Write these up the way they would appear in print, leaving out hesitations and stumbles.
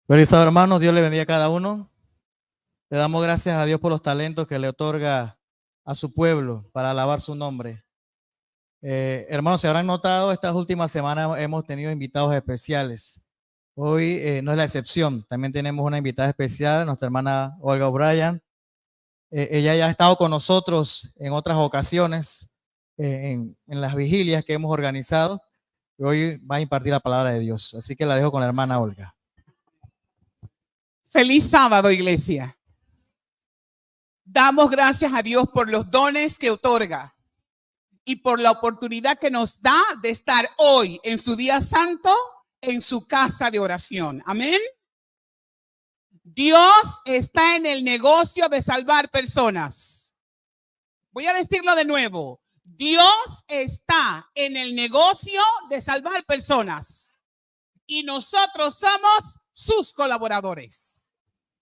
Felices hermanos, Dios le bendiga a cada uno. Le damos gracias a Dios por los talentos que le otorga a su pueblo para alabar su nombre. Hermanos, se habrán notado, estas últimas semanas hemos tenido invitados especiales. Hoy no es la excepción, también tenemos una invitada especial, nuestra hermana Olga O'Brien. Ella ya ha estado con nosotros en otras ocasiones, en las vigilias que hemos organizado. Y hoy va a impartir la palabra de Dios, así que la dejo con la hermana Olga. Feliz sábado, iglesia. Damos gracias a Dios por los dones que otorga y por la oportunidad que nos da de estar hoy en su día santo en su casa de oración. Amén. Dios está en el negocio de salvar personas. Voy a decirlo de nuevo. Dios está en el negocio de salvar personas y nosotros somos sus colaboradores.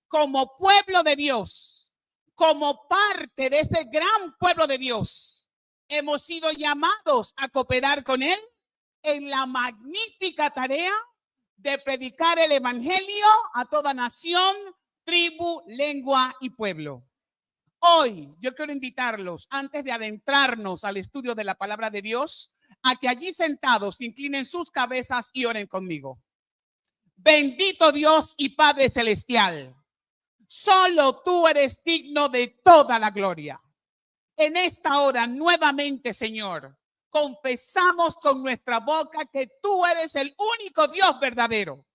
Como pueblo de Dios, como parte de ese gran pueblo de Dios, hemos sido llamados a cooperar con Él en la magnífica tarea de predicar el evangelio a toda nación, tribu, lengua y pueblo. Hoy yo quiero invitarlos, antes de adentrarnos al estudio de la palabra de Dios, a que allí sentados inclinen sus cabezas y oren conmigo. Bendito Dios y Padre Celestial, solo tú eres digno de toda la gloria. En esta hora, nuevamente, Señor, confesamos con nuestra boca que tú eres el único Dios verdadero.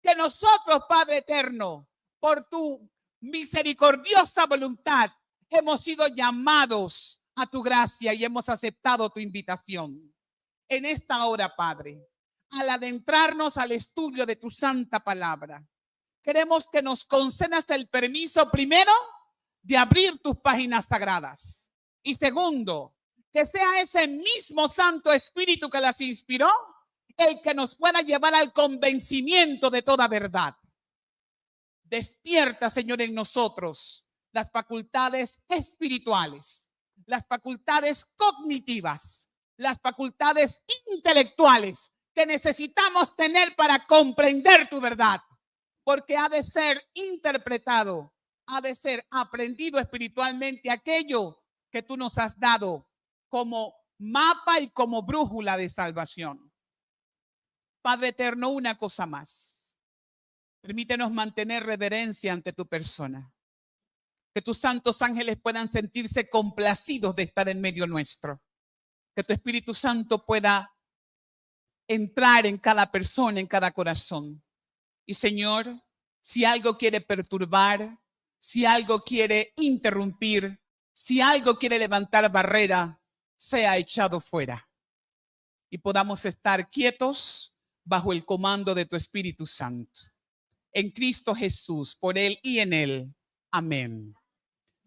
Que nosotros, Padre eterno, por tu misericordiosa voluntad, hemos sido llamados a tu gracia y hemos aceptado tu invitación. En esta hora, Padre, al adentrarnos al estudio de tu santa palabra, queremos que nos concedas el permiso, primero, de abrir tus páginas sagradas. Y segundo, que sea ese mismo Santo Espíritu que las inspiró el que nos pueda llevar al convencimiento de toda verdad. Despierta, Señor, en nosotros las facultades espirituales, las facultades cognitivas, las facultades intelectuales que necesitamos tener para comprender tu verdad, porque ha de ser interpretado, ha de ser aprendido espiritualmente aquello que tú nos has dado como mapa y como brújula de salvación. Padre eterno, una cosa más. Permítenos mantener reverencia ante tu persona. Que tus santos ángeles puedan sentirse complacidos de estar en medio nuestro. Que tu Espíritu Santo pueda entrar en cada persona, en cada corazón. Y Señor, si algo quiere perturbar, si algo quiere interrumpir, si algo quiere levantar barrera, sea echado fuera. Y podamos estar quietos bajo el comando de tu Espíritu Santo. En Cristo Jesús, por Él y en Él. Amén.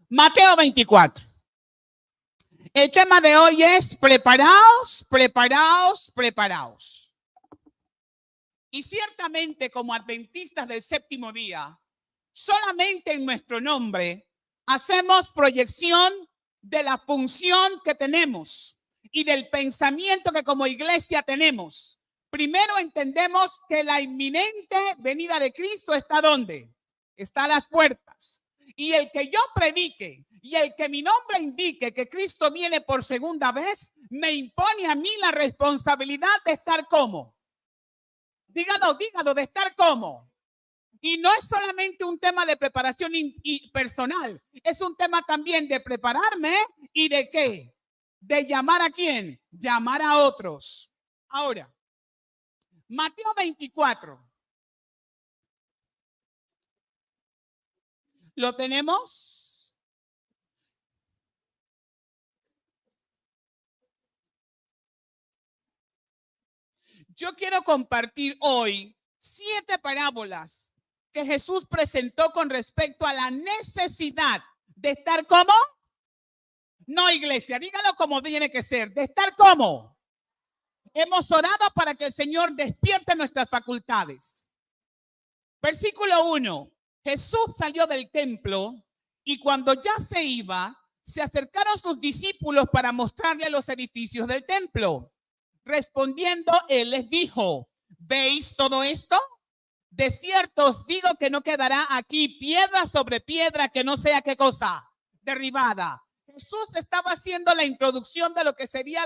Mateo 24. El tema de hoy es preparaos, preparaos, preparaos. Y ciertamente como adventistas del séptimo día, solamente en nuestro nombre hacemos proyección de la función que tenemos y del pensamiento que como iglesia tenemos. Primero entendemos que la inminente venida de Cristo está ¿dónde? Está a las puertas. Y el que yo predique y el que mi nombre indique que Cristo viene por segunda vez, me impone a mí la responsabilidad de estar como. Dígalo, de estar como. Y no es solamente un tema de preparación y personal, es un tema también de prepararme y de ¿qué? De llamar a quién, llamar a otros. Ahora, Mateo 24. ¿Lo tenemos? Yo quiero compartir hoy 7 parábolas que Jesús presentó con respecto a la necesidad de estar como. No, iglesia, dígalo como tiene que ser, de estar como. Hemos orado para que el Señor despierte nuestras facultades. Versículo 1. Jesús salió del templo y cuando ya se iba, se acercaron sus discípulos para mostrarle los edificios del templo. Respondiendo, él les dijo, ¿veis todo esto? De cierto os digo que no quedará aquí piedra sobre piedra que no sea, ¿qué cosa? Derribada. Jesús estaba haciendo la introducción de lo que sería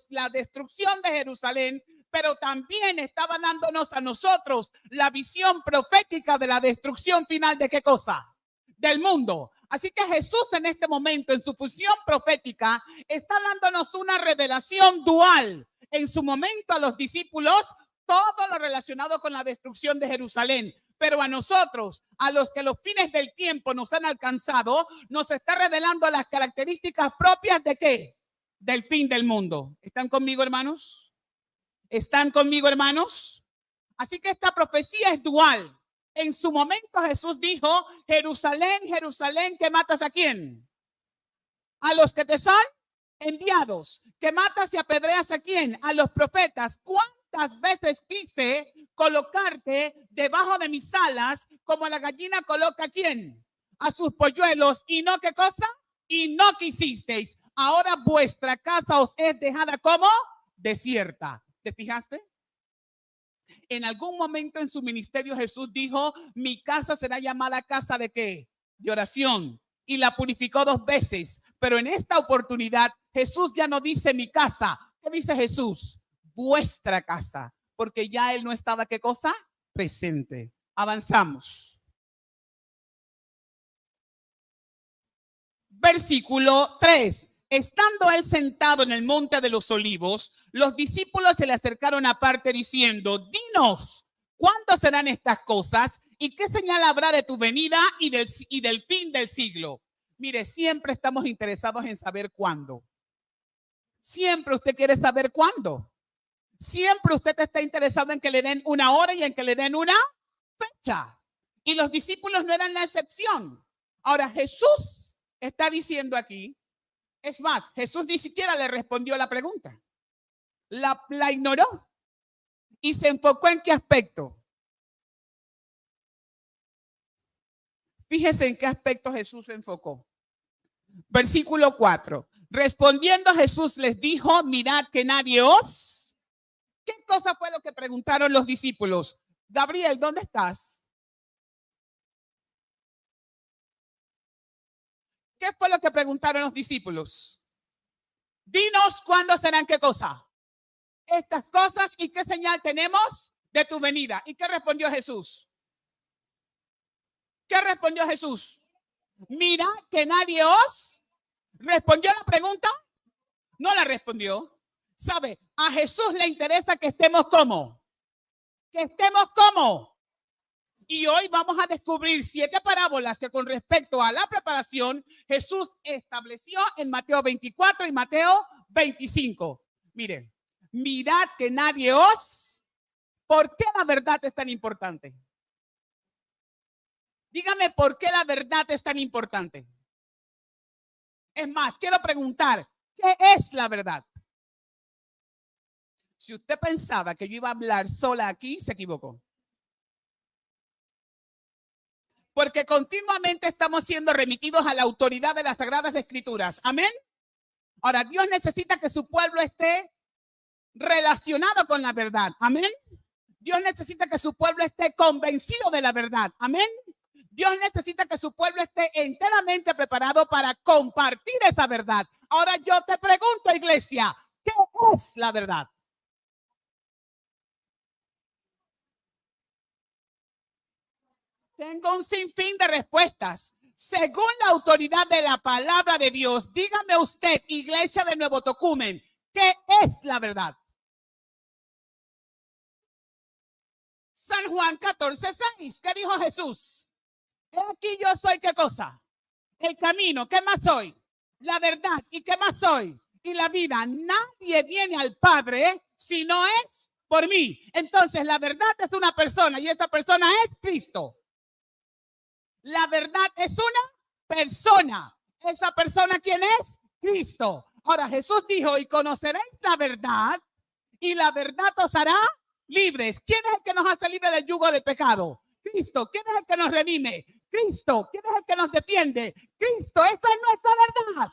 la destrucción de Jerusalén, pero también estaba dándonos a nosotros la visión profética de la destrucción final de ¿qué cosa? Del mundo. Así que Jesús en este momento, en su función profética, está dándonos una revelación dual. En su momento a los discípulos, todo lo relacionado con la destrucción de Jerusalén. Pero a nosotros, a los que los fines del tiempo nos han alcanzado, nos está revelando las características propias de ¿qué? Del fin del mundo. ¿Están conmigo, hermanos? ¿Están conmigo, hermanos? Así que esta profecía es dual. En su momento Jesús dijo, Jerusalén, Jerusalén, ¿que matas a quién? A los que te son enviados. ¿Que matas y apedreas a quién? A los profetas. ¿Cuántas veces quise colocarte debajo de mis alas como la gallina coloca a quién? A sus polluelos. ¿Y no qué cosa? Y no quisisteis. Ahora vuestra casa os es dejada como desierta. ¿Te fijaste? En algún momento en su ministerio Jesús dijo, mi casa será llamada casa de ¿qué? De oración. Y la purificó 2 veces. Pero en esta oportunidad Jesús ya no dice mi casa. ¿Qué dice Jesús? Vuestra casa. Porque ya él no estaba, ¿qué cosa? Presente. Avanzamos. Versículo 3. Estando él sentado en el monte de los olivos, los discípulos se le acercaron aparte diciendo, dinos, ¿cuándo serán estas cosas? ¿Y qué señal habrá de tu venida y del fin del siglo? Mire, siempre estamos interesados en saber cuándo. Siempre usted quiere saber cuándo. Siempre usted está interesado en que le den una hora y en que le den una fecha. Y los discípulos no eran la excepción. Ahora, Jesús está diciendo aquí, es más, Jesús ni siquiera le respondió la pregunta. La ignoró y se enfocó en qué aspecto. Fíjese en qué aspecto Jesús se enfocó. Versículo 4. Respondiendo Jesús les dijo, mirad que nadie os... ¿Qué cosa fue lo que preguntaron los discípulos? Gabriel, ¿dónde estás? ¿Qué fue lo que preguntaron los discípulos? Dinos cuándo serán qué cosa. Estas cosas y qué señal tenemos de tu venida. ¿Y qué respondió Jesús? ¿Qué respondió Jesús? Mira que nadie os... ¿Respondió la pregunta? No la respondió. ¿Sabe? A Jesús le interesa que estemos como. Que estemos como. Y hoy vamos a descubrir 7 parábolas que con respecto a la preparación Jesús estableció en Mateo 24 y Mateo 25. Miren, mirad que nadie os... ¿Por qué la verdad es tan importante? Dígame por qué la verdad es tan importante. Es más, quiero preguntar, ¿qué es la verdad? Si usted pensaba que yo iba a hablar sola aquí, se equivocó. Porque continuamente estamos siendo remitidos a la autoridad de las Sagradas Escrituras. Amén. Ahora, Dios necesita que su pueblo esté relacionado con la verdad. Amén. Dios necesita que su pueblo esté convencido de la verdad. Amén. Dios necesita que su pueblo esté enteramente preparado para compartir esa verdad. Ahora yo te pregunto, iglesia, ¿qué es la verdad? Tengo un sinfín de respuestas. Según la autoridad de la palabra de Dios, dígame usted, iglesia de Nuevo Tocumen, ¿qué es la verdad? San Juan 14:6. ¿Qué dijo Jesús? Aquí yo soy, ¿qué cosa? El camino. ¿Qué más soy? La verdad. ¿Y qué más soy? Y la vida. Nadie viene al Padre si no es por mí. Entonces, la verdad es una persona y esa persona es Cristo. La verdad es una persona. ¿Esa persona quién es? Cristo. Ahora, Jesús dijo, y conoceréis la verdad y la verdad os hará libres. ¿Quién es el que nos hace libre del yugo del pecado? Cristo. ¿Quién es el que nos redime? Cristo. ¿Quién es el que nos defiende? Cristo. Esa es nuestra verdad.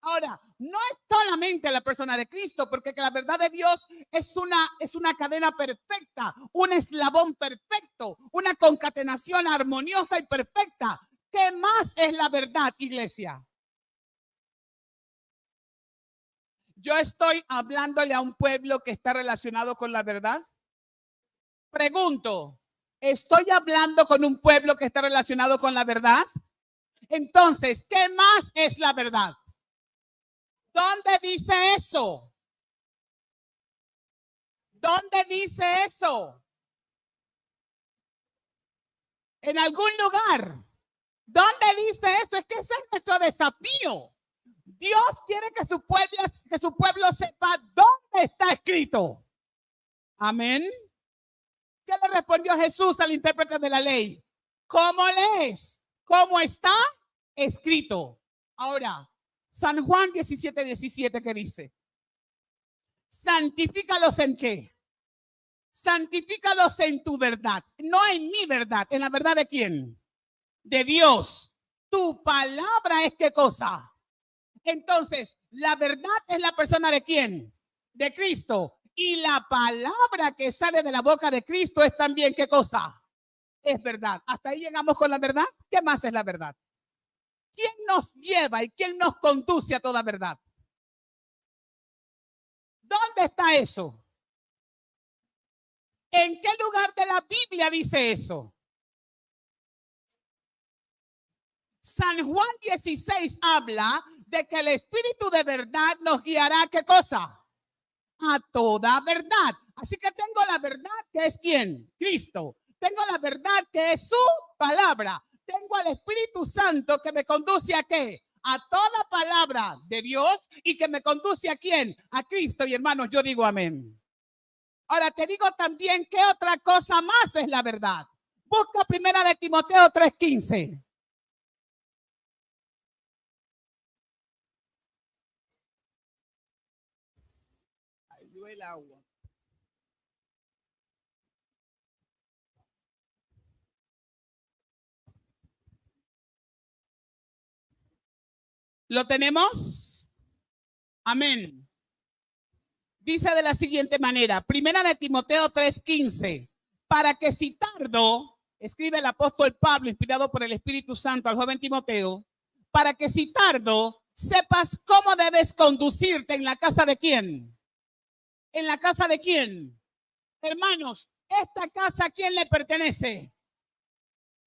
Ahora, no es solamente la persona de Cristo, porque la verdad de Dios es una cadena perfecta, un eslabón perfecto, una concatenación armoniosa y perfecta. ¿Qué más es la verdad, iglesia? Yo estoy hablándole a un pueblo que está relacionado con la verdad. Pregunto, ¿estoy hablando con un pueblo que está relacionado con la verdad? Entonces, ¿qué más es la verdad? ¿Dónde dice eso? ¿Dónde dice eso? En algún lugar. ¿Dónde dice eso? Es que ese es nuestro desafío. Dios quiere que su pueblo sepa dónde está escrito. Amén. ¿Qué le respondió Jesús al intérprete de la ley? ¿Cómo lees? ¿Cómo está escrito? Ahora, San Juan 17:17, ¿qué dice? Santifícalos en qué? Santifícalos en tu verdad. No en mi verdad. ¿En la verdad de quién? De Dios. Tu palabra es qué cosa. Entonces, la verdad es la persona de quién? De Cristo. Y la palabra que sale de la boca de Cristo es también qué cosa. Es verdad. Hasta ahí llegamos con la verdad. ¿Qué más es la verdad? ¿Quién nos lleva y quién nos conduce a toda verdad? ¿Dónde está eso? ¿En qué lugar de la Biblia dice eso? San Juan 16 habla de que el Espíritu de verdad nos guiará, ¿qué cosa? A toda verdad. Así que tengo la verdad que es ¿quién? Cristo. Tengo la verdad que es su palabra. Tengo al Espíritu Santo que me conduce a ¿qué? A toda palabra de Dios y que me conduce a ¿quién? A Cristo. Y hermanos, yo digo amén. Ahora te digo también qué otra cosa más es la verdad. Busca primera de Timoteo 3:15. Ahí dio el agua. ¿Lo tenemos? Amén. Dice de la siguiente manera, primera de Timoteo 3:15, para que si tardo, escribe el apóstol Pablo, inspirado por el Espíritu Santo al joven Timoteo, para que si tardo, sepas cómo debes conducirte en la casa de quién. ¿En la casa de quién? Hermanos, esta casa, ¿a quién le pertenece?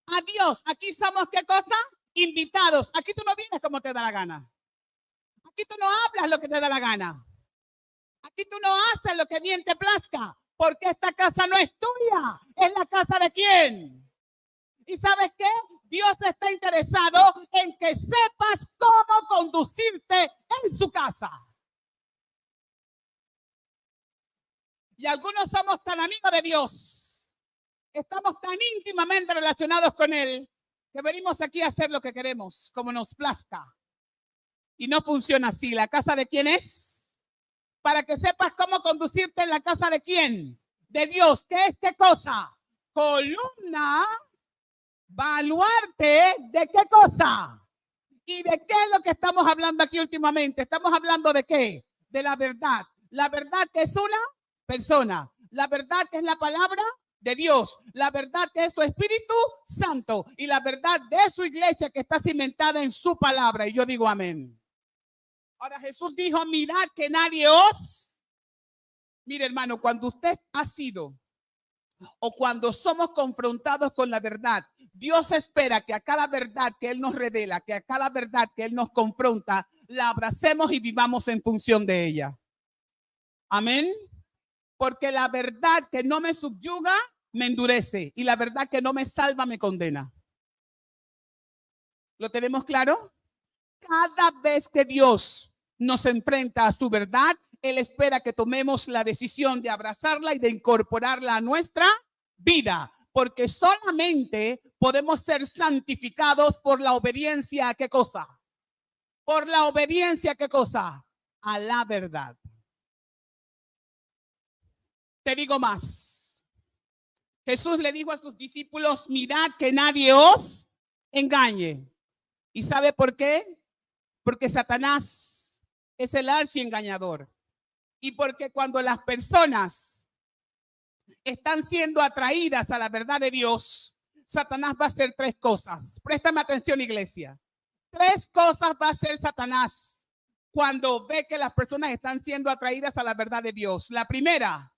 A Dios. Aquí somos, ¿qué cosa? Invitados. Aquí tú no vienes como te da la gana. Aquí tú no hablas lo que te da la gana. Aquí tú no haces lo que bien te plazca, porque esta casa no es tuya, es la casa de quién. ¿Y sabes qué? Dios está interesado en que sepas cómo conducirte en su casa. Y algunos somos tan amigos de Dios, estamos tan íntimamente relacionados con Él, que venimos aquí a hacer lo que queremos, como nos plazca. Y no funciona así. ¿La casa de quién es? Para que sepas cómo conducirte en la casa de quién. De Dios. ¿Qué es qué cosa? Columna, baluarte, ¿de qué cosa? ¿Y de qué es lo que estamos hablando aquí últimamente? Estamos hablando de qué? De la verdad. La verdad que es una persona. La verdad que es la palabra de Dios. La verdad que es su Espíritu Santo. Y la verdad de su iglesia que está cimentada en su palabra. Y yo digo amén. Ahora Jesús dijo, mirad que nadie os... Mire hermano, cuando usted ha sido o cuando somos confrontados con la verdad, Dios espera que a cada verdad que Él nos revela, que a cada verdad que Él nos confronta, la abracemos y vivamos en función de ella. Amén. Porque la verdad que no me subyuga, me endurece. Y la verdad que no me salva, me condena. ¿Lo tenemos claro? Cada vez que Dios nos enfrenta a su verdad, Él espera que tomemos la decisión de abrazarla y de incorporarla a nuestra vida, porque solamente podemos ser santificados por la obediencia a ¿qué cosa? Por la obediencia a ¿qué cosa? A la verdad. Te digo más. Jesús le dijo a sus discípulos, mirad que nadie os engañe. ¿Y sabe por qué? Porque Satanás es el archiengañador. Y porque cuando las personas están siendo atraídas a la verdad de Dios, Satanás va a hacer tres cosas. Préstame atención, iglesia. Tres cosas va a hacer Satanás cuando ve que las personas están siendo atraídas a la verdad de Dios. La primera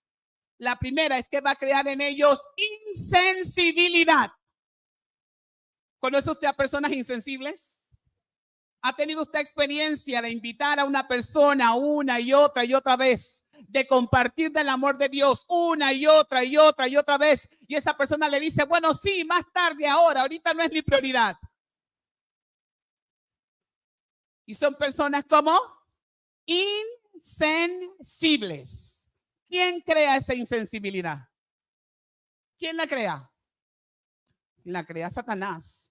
es que va a crear en ellos insensibilidad. ¿Conoce usted a personas insensibles? ¿Ha tenido usted experiencia de invitar a una persona una y otra vez, de compartir del amor de Dios una y otra vez, y esa persona le dice, bueno, sí, más tarde, ahorita no es mi prioridad? Y son personas como insensibles. ¿Quién crea esa insensibilidad? ¿Quién la crea? La crea Satanás.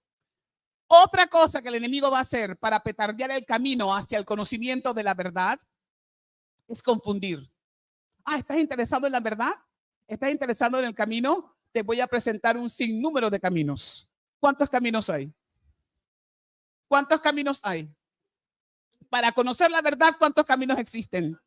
Otra cosa que el enemigo va a hacer para petardear el camino hacia el conocimiento de la verdad es confundir. ¿Estás interesado en la verdad? ¿Estás interesado en el camino? Te voy a presentar un sinnúmero de caminos. ¿Cuántos caminos hay? ¿Cuántos caminos hay? Para conocer la verdad, ¿cuántos caminos existen?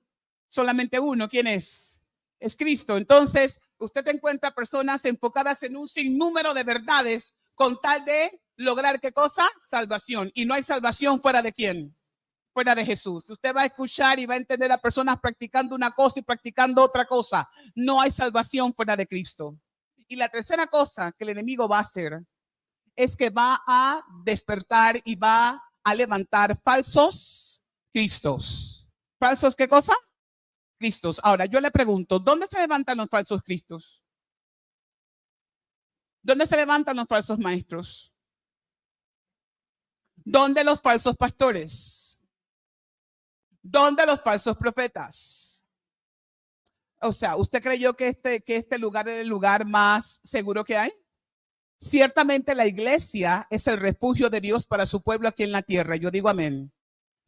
Solamente uno. ¿Quién es? Es Cristo. Entonces, usted encuentra personas enfocadas en un sinnúmero de verdades con tal de lograr ¿qué cosa? Salvación. Y no hay salvación fuera de ¿quién? Fuera de Jesús. Usted va a escuchar y va a entender a personas practicando una cosa y practicando otra cosa. No hay salvación fuera de Cristo. Y la tercera cosa que el enemigo va a hacer es que va a despertar y va a levantar falsos cristos. ¿Falsos qué cosa? Cristos. Ahora, yo le pregunto, ¿dónde se levantan los falsos cristos? ¿Dónde se levantan los falsos maestros? ¿Dónde los falsos pastores? ¿Dónde los falsos profetas? O sea, ¿usted creyó que este lugar es el lugar más seguro que hay? Ciertamente la iglesia es el refugio de Dios para su pueblo aquí en la tierra. Yo digo amén.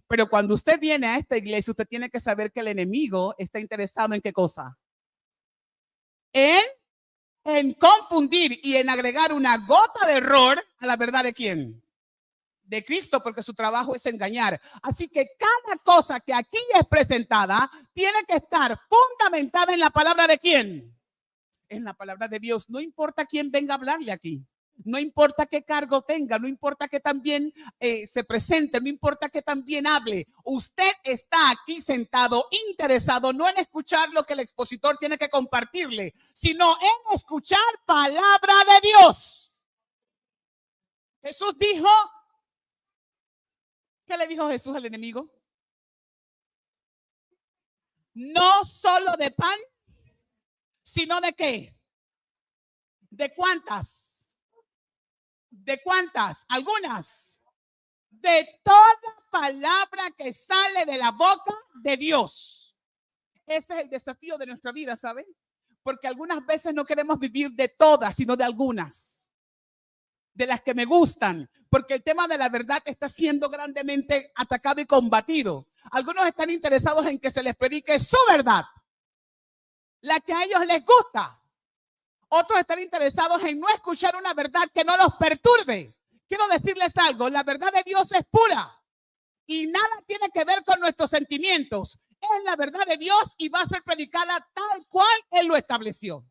Pero cuando usted viene a esta iglesia, usted tiene que saber que el enemigo está interesado en ¿qué cosa? En confundir y en agregar una gota de error a la verdad de ¿quién? De Cristo, porque su trabajo es engañar. Así que cada cosa que aquí es presentada tiene que estar fundamentada en la palabra de ¿quién? En la palabra de Dios. No importa quién venga a hablarle aquí. No importa qué cargo tenga, no importa que también se presente, no importa que también hable. Usted está aquí sentado, interesado no en escuchar lo que el expositor tiene que compartirle, sino en escuchar palabra de Dios. Jesús dijo, ¿qué le dijo Jesús al enemigo? No solo de pan, sino de ¿qué? ¿De cuántas? ¿De cuántas? Algunas. De toda palabra que sale de la boca de Dios. Ese es el desafío de nuestra vida, ¿saben? Porque algunas veces no queremos vivir de todas, sino de algunas. De las que me gustan. Porque el tema de la verdad está siendo grandemente atacado y combatido. Algunos están interesados en que se les predique su verdad. La que a ellos les gusta. Otros están interesados en no escuchar una verdad que no los perturbe. Quiero decirles algo, la verdad de Dios es pura y nada tiene que ver con nuestros sentimientos. Es la verdad de Dios y va a ser predicada tal cual Él lo estableció.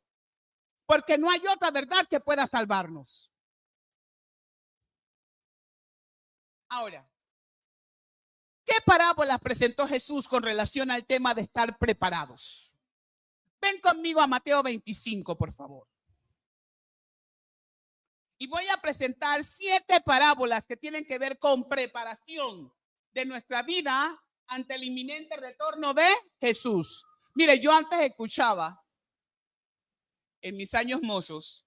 Porque no hay otra verdad que pueda salvarnos. Ahora, ¿qué parábolas presentó Jesús con relación al tema de estar preparados? Ven conmigo a Mateo 25, por favor. Y voy a presentar 7 parábolas que tienen que ver con preparación de nuestra vida ante el inminente retorno de Jesús. Mire, yo antes escuchaba en mis años mozos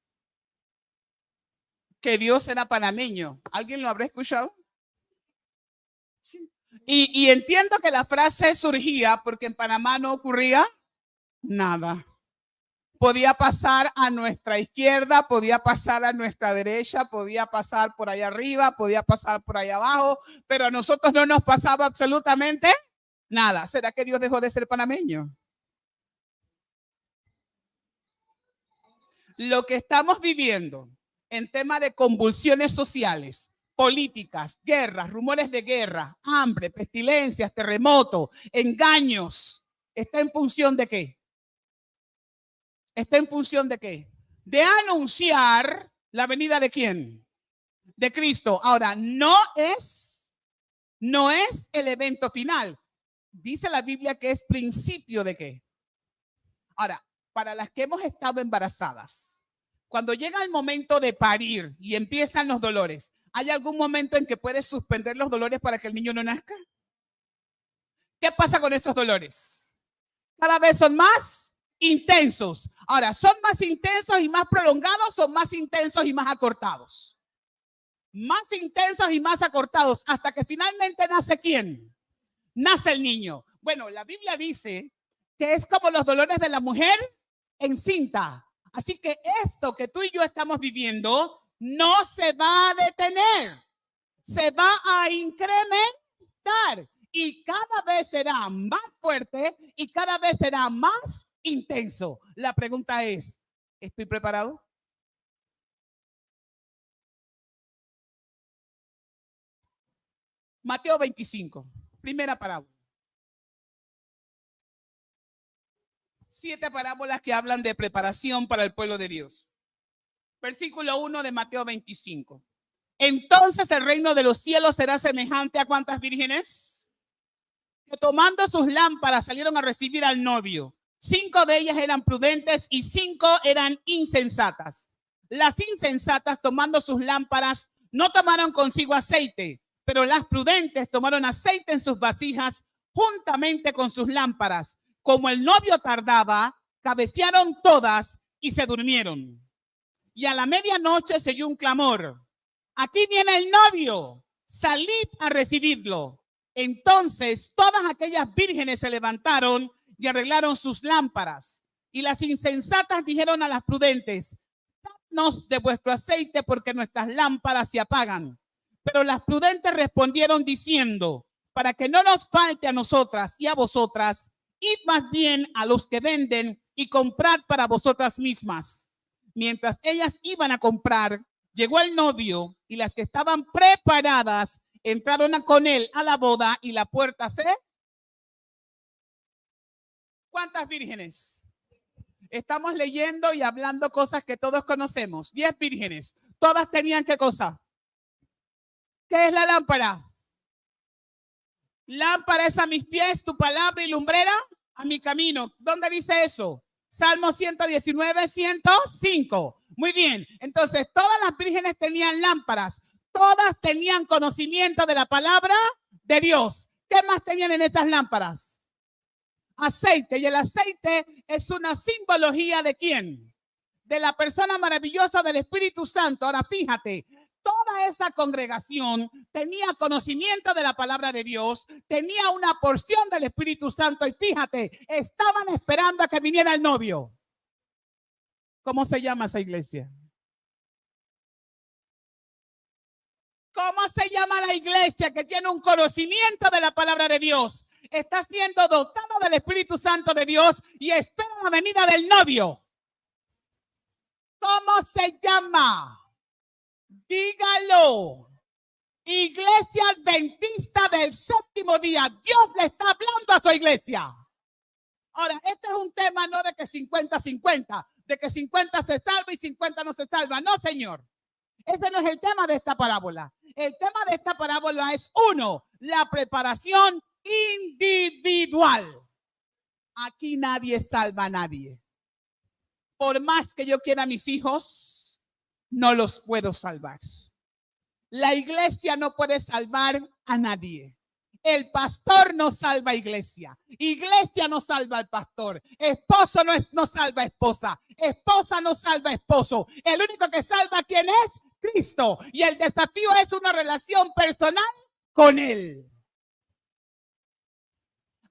que Dios era panameño. ¿Alguien lo habrá escuchado? Sí. Y entiendo que la frase surgía porque en Panamá no ocurría nada. Podía pasar a nuestra izquierda, podía pasar a nuestra derecha, podía pasar por allá arriba, podía pasar por allá abajo, pero a nosotros no nos pasaba absolutamente nada. ¿Será que Dios dejó de ser panameño? Lo que estamos viviendo en tema de convulsiones sociales, políticas, guerras, rumores de guerra, hambre, pestilencias, terremotos, engaños, ¿está en función de qué? ¿Está en función de qué? De anunciar la venida de quién? De Cristo. Ahora, no es el evento final. Dice la Biblia que es principio de qué. Ahora, para las que hemos estado embarazadas, cuando llega el momento de parir y empiezan los dolores, ¿hay algún momento en que puedes suspender los dolores para que el niño no nazca? ¿Qué pasa con esos dolores? Cada vez son más intensos. Ahora, ¿son más intensos y más prolongados? ¿Son más intensos y más acortados? Más intensos y más acortados, hasta que finalmente nace ¿quién? Nace el niño. Bueno, la Biblia dice que es como los dolores de la mujer encinta. Así que esto que tú y yo estamos viviendo no se va a detener, se va a incrementar y cada vez será más fuerte y cada vez será más intenso. La pregunta es, ¿estoy preparado? Mateo 25, primera parábola. 7 parábolas que hablan de preparación para el pueblo de Dios. Versículo 1 de Mateo 25. Entonces el reino de los cielos será semejante a ¿cuántas vírgenes? Que tomando sus lámparas salieron a recibir al novio. 5 de ellas eran prudentes y 5 eran insensatas. Las insensatas, tomando sus lámparas, no tomaron consigo aceite, pero las prudentes tomaron aceite en sus vasijas juntamente con sus lámparas. Como el novio tardaba, cabecearon todas y se durmieron. Y a la medianoche se oyó un clamor: aquí viene el novio, salid a recibirlo. Entonces todas aquellas vírgenes se levantaron y arreglaron sus lámparas. Y las insensatas dijeron a las prudentes: dadnos de vuestro aceite, porque nuestras lámparas se apagan. Pero las prudentes respondieron diciendo: para que no nos falte a nosotras y a vosotras, id más bien a los que venden y comprad para vosotras mismas. Mientras ellas iban a comprar, llegó el novio y las que estaban preparadas entraron con él a la boda y la puerta se... ¿Cuántas vírgenes? Estamos leyendo y hablando cosas que todos conocemos. 10 vírgenes. Todas tenían ¿qué cosa? ¿Qué es la lámpara? Lámpara es a mis pies tu palabra y lumbrera a mi camino. ¿Dónde dice eso? Salmo 119, 105. Muy bien. Entonces, todas las vírgenes tenían lámparas. Todas tenían conocimiento de la palabra de Dios. ¿Qué más tenían en estas lámparas? Aceite. Y el aceite es una simbología ¿de quién? De la persona maravillosa del Espíritu Santo. Ahora, fíjate. Toda esa congregación tenía conocimiento de la palabra de Dios, tenía una porción del Espíritu Santo y fíjate, estaban esperando a que viniera el novio. ¿Cómo se llama esa iglesia? ¿Cómo se llama la iglesia que tiene un conocimiento de la palabra de Dios? Está siendo dotado del Espíritu Santo de Dios y espera la venida del novio. ¿Cómo se llama? Dígalo. Iglesia Adventista del Séptimo Día. Dios le está hablando a su iglesia. Ahora, este es un tema no de que 50-50, de que 50 se salva y 50 no se salva. No, señor. Ese no es el tema de esta parábola. El tema de esta parábola es, 1, la preparación individual. Aquí nadie salva a nadie. Por más que yo quiera a mis hijos, no los puedo salvar. La iglesia no puede salvar a nadie. El pastor no salva a iglesia. Iglesia no salva al pastor. Esposo no salva a esposa. Esposa no salva a esposo. El único que salva, ¿quién es? Cristo. Y el desafío es una relación personal con él.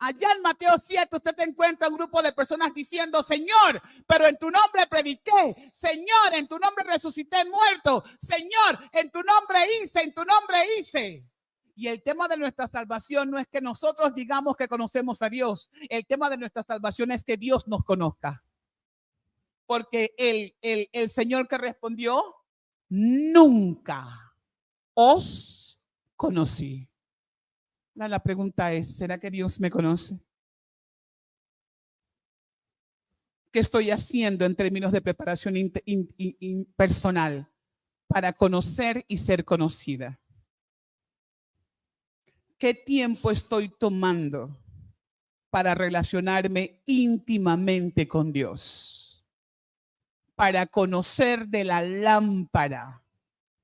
Allá en Mateo 7 usted encuentra un grupo de personas diciendo: Señor, pero en tu nombre prediqué. Señor, en tu nombre resucité muerto. Señor, en tu nombre hice, en tu nombre hice. Y el tema de nuestra salvación no es que nosotros digamos que conocemos a Dios. El tema de nuestra salvación es que Dios nos conozca. Porque el Señor que respondió, nunca os conocí. La pregunta es, ¿será que Dios me conoce? ¿Qué estoy haciendo en términos de preparación personal para conocer y ser conocida? ¿Qué tiempo estoy tomando para relacionarme íntimamente con Dios? Para conocer de la lámpara,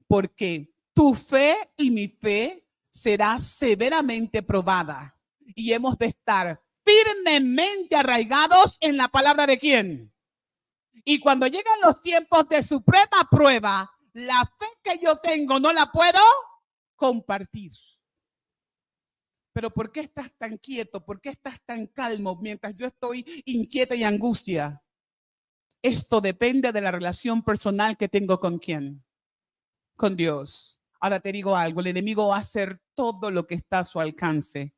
porque tu fe y mi fe será severamente probada y hemos de estar firmemente arraigados en la palabra de ¿quién? Y cuando llegan los tiempos de suprema prueba, la fe que yo tengo no la puedo compartir. Pero ¿por qué estás tan quieto? ¿Por qué estás tan calmo mientras yo estoy inquieta y angustia? Esto depende de la relación personal que tengo con ¿quién? Con Dios. Ahora te digo algo, el enemigo va a hacer todo lo que está a su alcance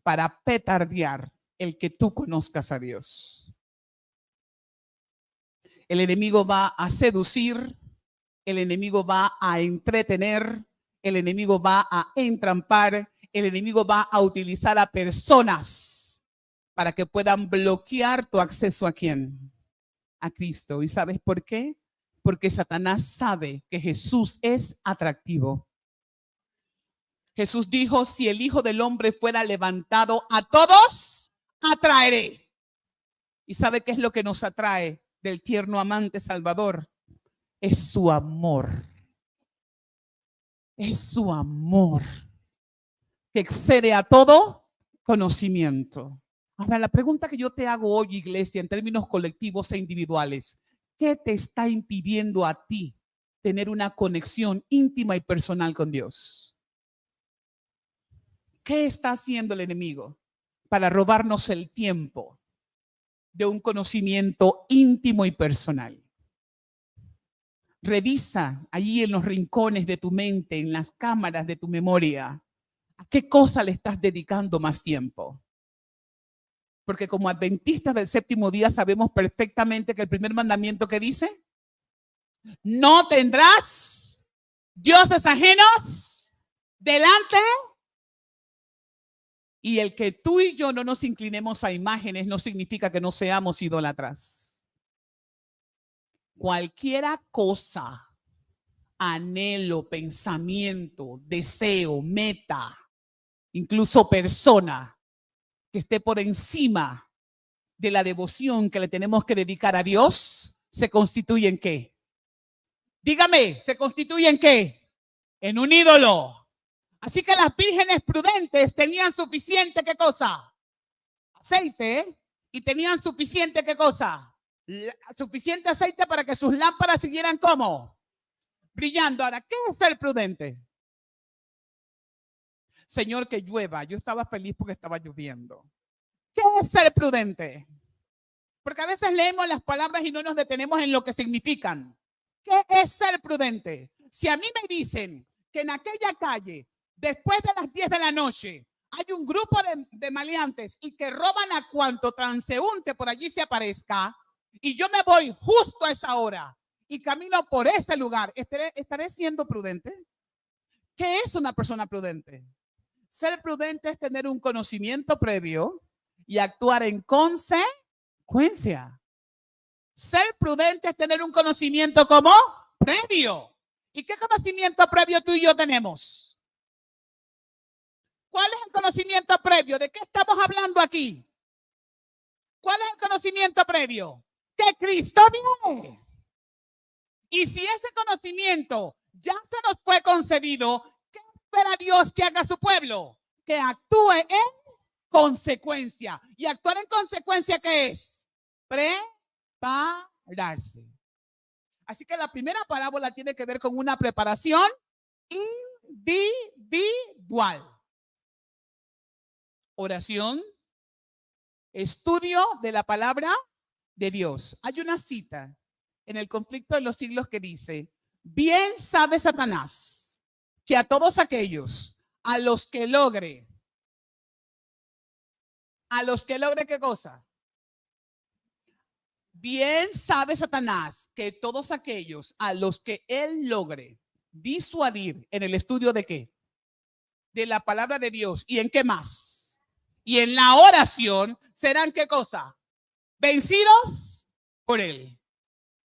para petardear el que tú conozcas a Dios. El enemigo va a seducir, el enemigo va a entretener, el enemigo va a entrampar, el enemigo va a utilizar a personas para que puedan bloquear tu acceso a ¿quién? A Cristo. ¿Y sabes por qué? Porque Satanás sabe que Jesús es atractivo. Jesús dijo, si el Hijo del Hombre fuera levantado, a todos atraeré. ¿Y sabe qué es lo que nos atrae del tierno amante Salvador? Es su amor. Es su amor que excede a todo conocimiento. Ahora, la pregunta que yo te hago hoy, iglesia, en términos colectivos e individuales, ¿qué te está impidiendo a ti tener una conexión íntima y personal con Dios? ¿Qué está haciendo el enemigo para robarnos el tiempo de un conocimiento íntimo y personal? Revisa allí en los rincones de tu mente, en las cámaras de tu memoria, ¿a qué cosa le estás dedicando más tiempo? Porque como adventistas del séptimo día sabemos perfectamente que el primer mandamiento que dice, no tendrás dioses ajenos delante. Y el que tú y yo no nos inclinemos a imágenes no significa que no seamos idólatras. Cualquiera cosa, anhelo, pensamiento, deseo, meta, incluso persona que esté por encima de la devoción que le tenemos que dedicar a Dios, ¿se constituye en qué? Dígame, ¿se constituye en qué? En un ídolo. Así que las vírgenes prudentes tenían suficiente, ¿qué cosa? Aceite, y tenían suficiente, ¿qué cosa? Suficiente aceite para que sus lámparas siguieran ¿cómo? Brillando. Ahora, ¿qué es ser prudente? Señor, que llueva. Yo estaba feliz porque estaba lloviendo. ¿Qué es ser prudente? Porque a veces leemos las palabras y no nos detenemos en lo que significan. ¿Qué es ser prudente? Si a mí me dicen que en aquella calle, después de las 10 de la noche, hay un grupo de maleantes y que roban a cuanto transeúnte por allí se aparezca, y yo me voy justo a esa hora y camino por este lugar, ¿estaré siendo prudente? ¿Qué es una persona prudente? Ser prudente es tener un conocimiento previo y actuar en consecuencia. Ser prudente es tener un conocimiento como previo. ¿Y qué conocimiento previo tú y yo tenemos? ¿Cuál es el conocimiento previo? ¿De qué estamos hablando aquí? ¿Cuál es el conocimiento previo? Que Cristo viene. Y si ese conocimiento ya se nos fue concedido, ¿qué espera Dios que haga su pueblo? Que actúe en consecuencia. ¿Y actuar en consecuencia qué es? Prepararse. Así que la primera parábola tiene que ver con una preparación individual. Oración, estudio de la palabra de Dios. Hay una cita en el Conflicto de los Siglos que dice, bien sabe Satanás que a todos aquellos a los que logre ¿qué cosa? Bien sabe Satanás que todos aquellos a los que él logre disuadir en el estudio de qué? De la palabra de Dios. ¿Y en qué más? Y en la oración serán ¿qué cosa? Vencidos por él.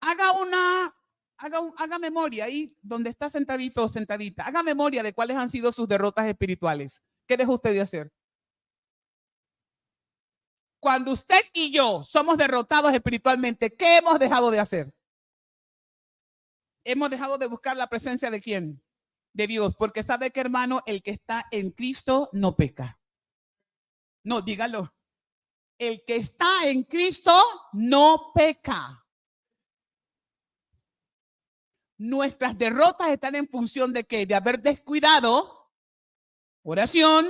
Haga memoria ahí donde está sentadito o sentadita. Haga memoria de cuáles han sido sus derrotas espirituales. ¿Qué dejó usted de hacer? Cuando usted y yo somos derrotados espiritualmente, ¿qué hemos dejado de hacer? Hemos dejado de buscar la presencia de ¿quién? De Dios, porque sabe que, hermano, el que está en Cristo no peca. No, dígalo. El que está en Cristo no peca. Nuestras derrotas están en función de ¿qué? De haber descuidado oración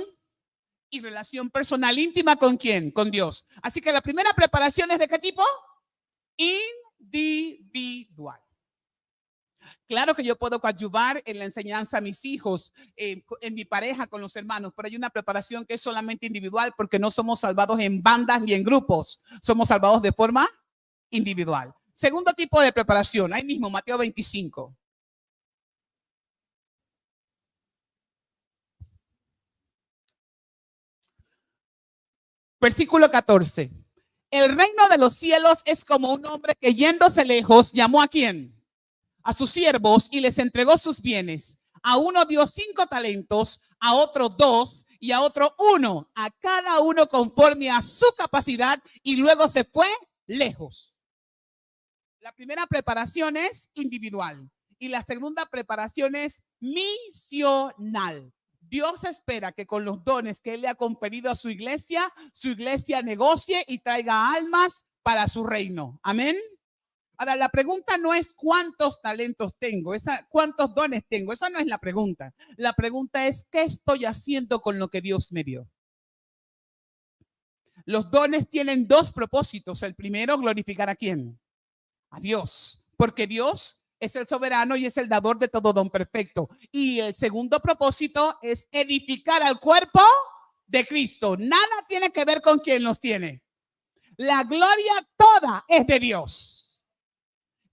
y relación personal íntima ¿con quién? Con Dios. Así que la primera preparación es ¿de qué tipo? Individual. Claro que yo puedo coadyuvar en la enseñanza a mis hijos, en mi pareja, con los hermanos, pero hay una preparación que es solamente individual porque no somos salvados en bandas ni en grupos, somos salvados de forma individual. Segundo tipo de preparación, ahí mismo, Mateo 25. Versículo 14. El reino de los cielos es como un hombre que yéndose lejos, ¿llamó a quién? A sus siervos y les entregó sus bienes. A uno dio 5 talentos, a otro 2 y a otro 1, a cada uno conforme a su capacidad, y luego se fue lejos. La primera preparación es individual y la segunda preparación es misional. Dios espera que con los dones que Él le ha conferido a su iglesia negocie y traiga almas para su reino. Amén. Ahora, la pregunta no es cuántos talentos tengo, cuántos dones tengo, esa no es la pregunta. La pregunta es ¿qué estoy haciendo con lo que Dios me dio? Los dones tienen 2 propósitos. El primero, glorificar ¿a quién? A Dios, porque Dios es el soberano y es el dador de todo don perfecto. Y el segundo propósito es edificar al cuerpo de Cristo. Nada tiene que ver con quién los tiene. La gloria toda es de Dios.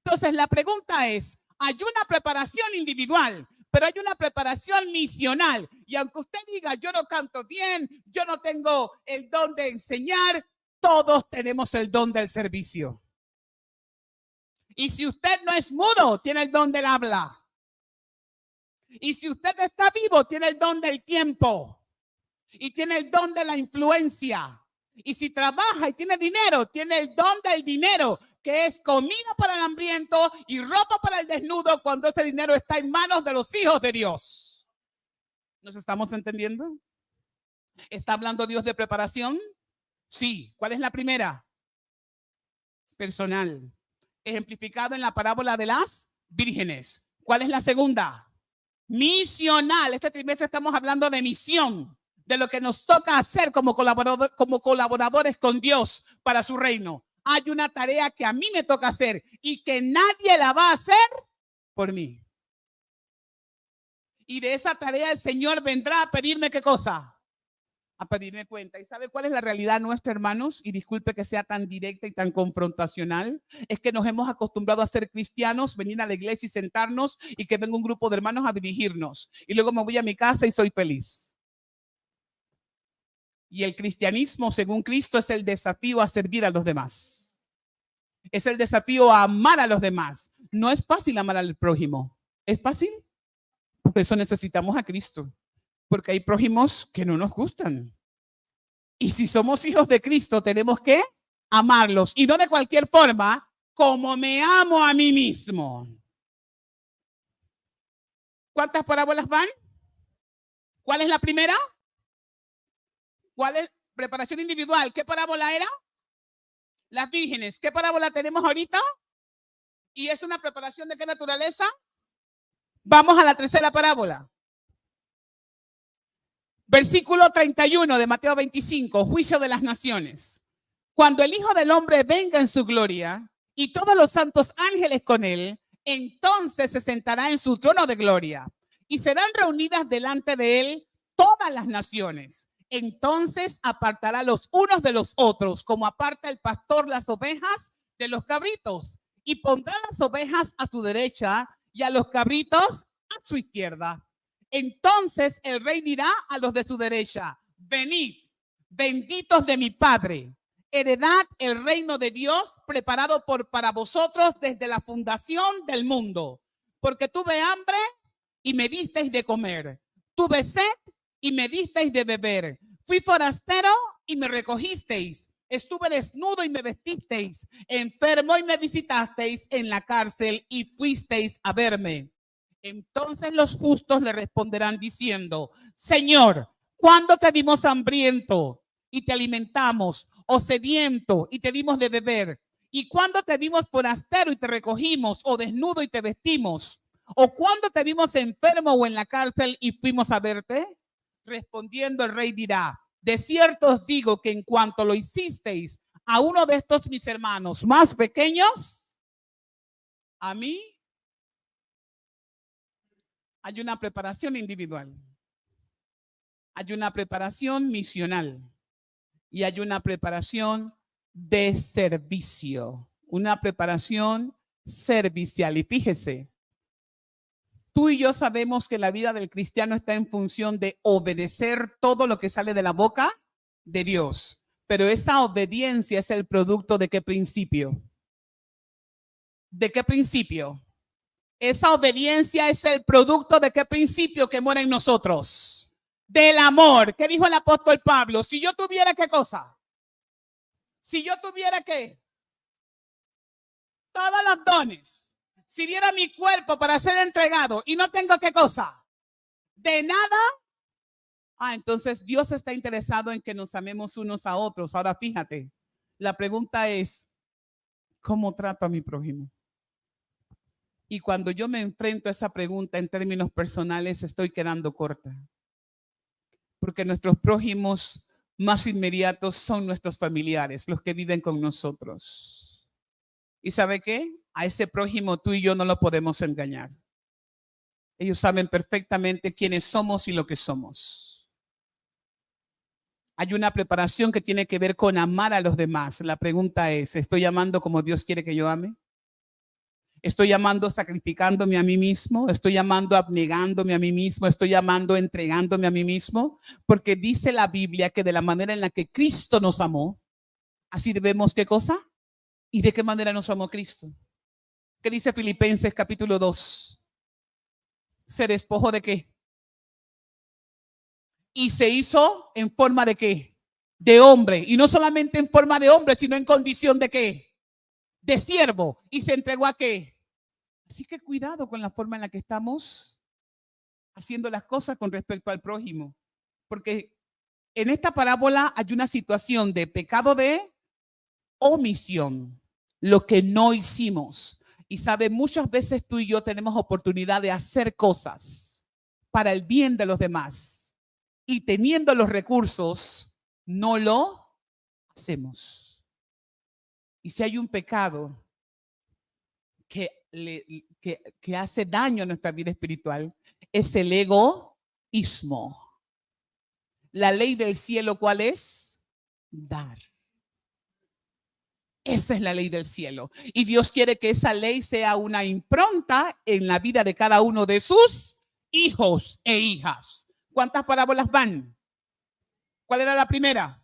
Entonces la pregunta es, hay una preparación individual, pero hay una preparación misional. Y aunque usted diga, yo no canto bien, yo no tengo el don de enseñar, todos tenemos el don del servicio. Y si usted no es mudo, tiene el don del habla. Y si usted está vivo, tiene el don del tiempo. Y tiene el don de la influencia. Y si trabaja y tiene dinero, tiene el don del dinero, que es comida para el hambriento y ropa para el desnudo cuando ese dinero está en manos de los hijos de Dios. ¿Nos estamos entendiendo? ¿Está hablando Dios de preparación? Sí. ¿Cuál es la primera? Personal. Ejemplificado en la parábola de las vírgenes. ¿Cuál es la segunda? Misional. Este trimestre estamos hablando de misión, de lo que nos toca hacer como colaboradores con Dios para su reino. Hay una tarea que a mí me toca hacer y que nadie la va a hacer por mí. Y de esa tarea el Señor vendrá a pedirme ¿qué cosa? A pedirme cuenta. ¿Y sabe cuál es la realidad nuestra, hermanos? Y disculpe que sea tan directa y tan confrontacional. Es que nos hemos acostumbrado a ser cristianos, venir a la iglesia y sentarnos y que venga un grupo de hermanos a dirigirnos. Y luego me voy a mi casa y soy feliz. Y el cristianismo, según Cristo, es el desafío a servir a los demás. Es el desafío a amar a los demás. No es fácil amar al prójimo. ¿Es fácil? Por eso necesitamos a Cristo. Porque hay prójimos que no nos gustan. Y si somos hijos de Cristo, tenemos que amarlos. Y no de cualquier forma, como me amo a mí mismo. ¿Cuántas parábolas van? ¿Cuál es la primera? ¿Cuál es? Preparación individual. ¿Qué parábola era? Las vírgenes. ¿Qué parábola tenemos ahorita? ¿Y es una preparación de qué naturaleza? Vamos a la tercera parábola. Versículo 31 de Mateo 25, juicio de las naciones. Cuando el Hijo del Hombre venga en su gloria y todos los santos ángeles con él, entonces se sentará en su trono de gloria y serán reunidas delante de él todas las naciones. Entonces apartará los unos de los otros, como aparta el pastor las ovejas de los cabritos, y pondrá las ovejas a su derecha y a los cabritos a su izquierda. Entonces el rey dirá a los de su derecha: venid, benditos de mi Padre, heredad el reino de Dios preparado para vosotros desde la fundación del mundo. Porque tuve hambre y me disteis de comer, tuve sed y me disteis de beber, fui forastero y me recogisteis, estuve desnudo y me vestisteis, enfermo y me visitasteis, en la cárcel y fuisteis a verme. Entonces los justos le responderán diciendo: Señor, ¿cuándo te vimos hambriento y te alimentamos, o sediento y te dimos de beber? ¿Y cuándo te vimos forastero y te recogimos, o desnudo y te vestimos? ¿O cuándo te vimos enfermo o en la cárcel y fuimos a verte? Respondiendo el rey dirá: de cierto os digo que en cuanto lo hicisteis a uno de estos mis hermanos más pequeños, a mí. Hay una preparación individual, hay una preparación misional y hay una preparación de servicio, una preparación servicial. Y fíjese, tú y yo sabemos que la vida del cristiano está en función de obedecer todo lo que sale de la boca de Dios, pero esa obediencia es el producto de qué principio. ¿De qué principio? Esa obediencia es el producto de qué principio que mora en nosotros. Del amor. ¿Qué dijo el apóstol Pablo? Si yo tuviera qué cosa. Si yo tuviera qué. Todos los dones. Si diera mi cuerpo para ser entregado y no tengo qué cosa. De nada. Entonces Dios está interesado en que nos amemos unos a otros. Ahora fíjate. La pregunta es: ¿cómo trato a mi prójimo? Y cuando yo me enfrento a esa pregunta en términos personales, estoy quedando corta. Porque nuestros prójimos más inmediatos son nuestros familiares, los que viven con nosotros. ¿Y sabe qué? A ese prójimo tú y yo no lo podemos engañar. Ellos saben perfectamente quiénes somos y lo que somos. Hay una preparación que tiene que ver con amar a los demás. La pregunta es: ¿estoy amando como Dios quiere que yo ame? Estoy amando sacrificándome a mí mismo, estoy amando abnegándome a mí mismo, estoy amando entregándome a mí mismo, porque dice la Biblia que de la manera en la que Cristo nos amó, así debemos, ¿qué cosa? ¿Y de qué manera nos amó Cristo? ¿Qué dice Filipenses capítulo 2? ¿Se despojó de qué? Y se hizo en forma de qué? De hombre. Y no solamente en forma de hombre, sino en condición de qué? De siervo. ¿Y se entregó a qué? Así que cuidado con la forma en la que estamos haciendo las cosas con respecto al prójimo. Porque en esta parábola hay una situación de pecado de omisión, lo que no hicimos. Y sabe, muchas veces tú y yo tenemos oportunidad de hacer cosas para el bien de los demás. Y teniendo los recursos, no lo hacemos. Y si hay un pecado que hace daño a nuestra vida espiritual, es el egoísmo. La ley del cielo, ¿cuál es? Dar. Esa es la ley del cielo. Y Dios quiere que esa ley sea una impronta en la vida de cada uno de sus hijos e hijas. ¿Cuántas parábolas van? ¿Cuál era la primera?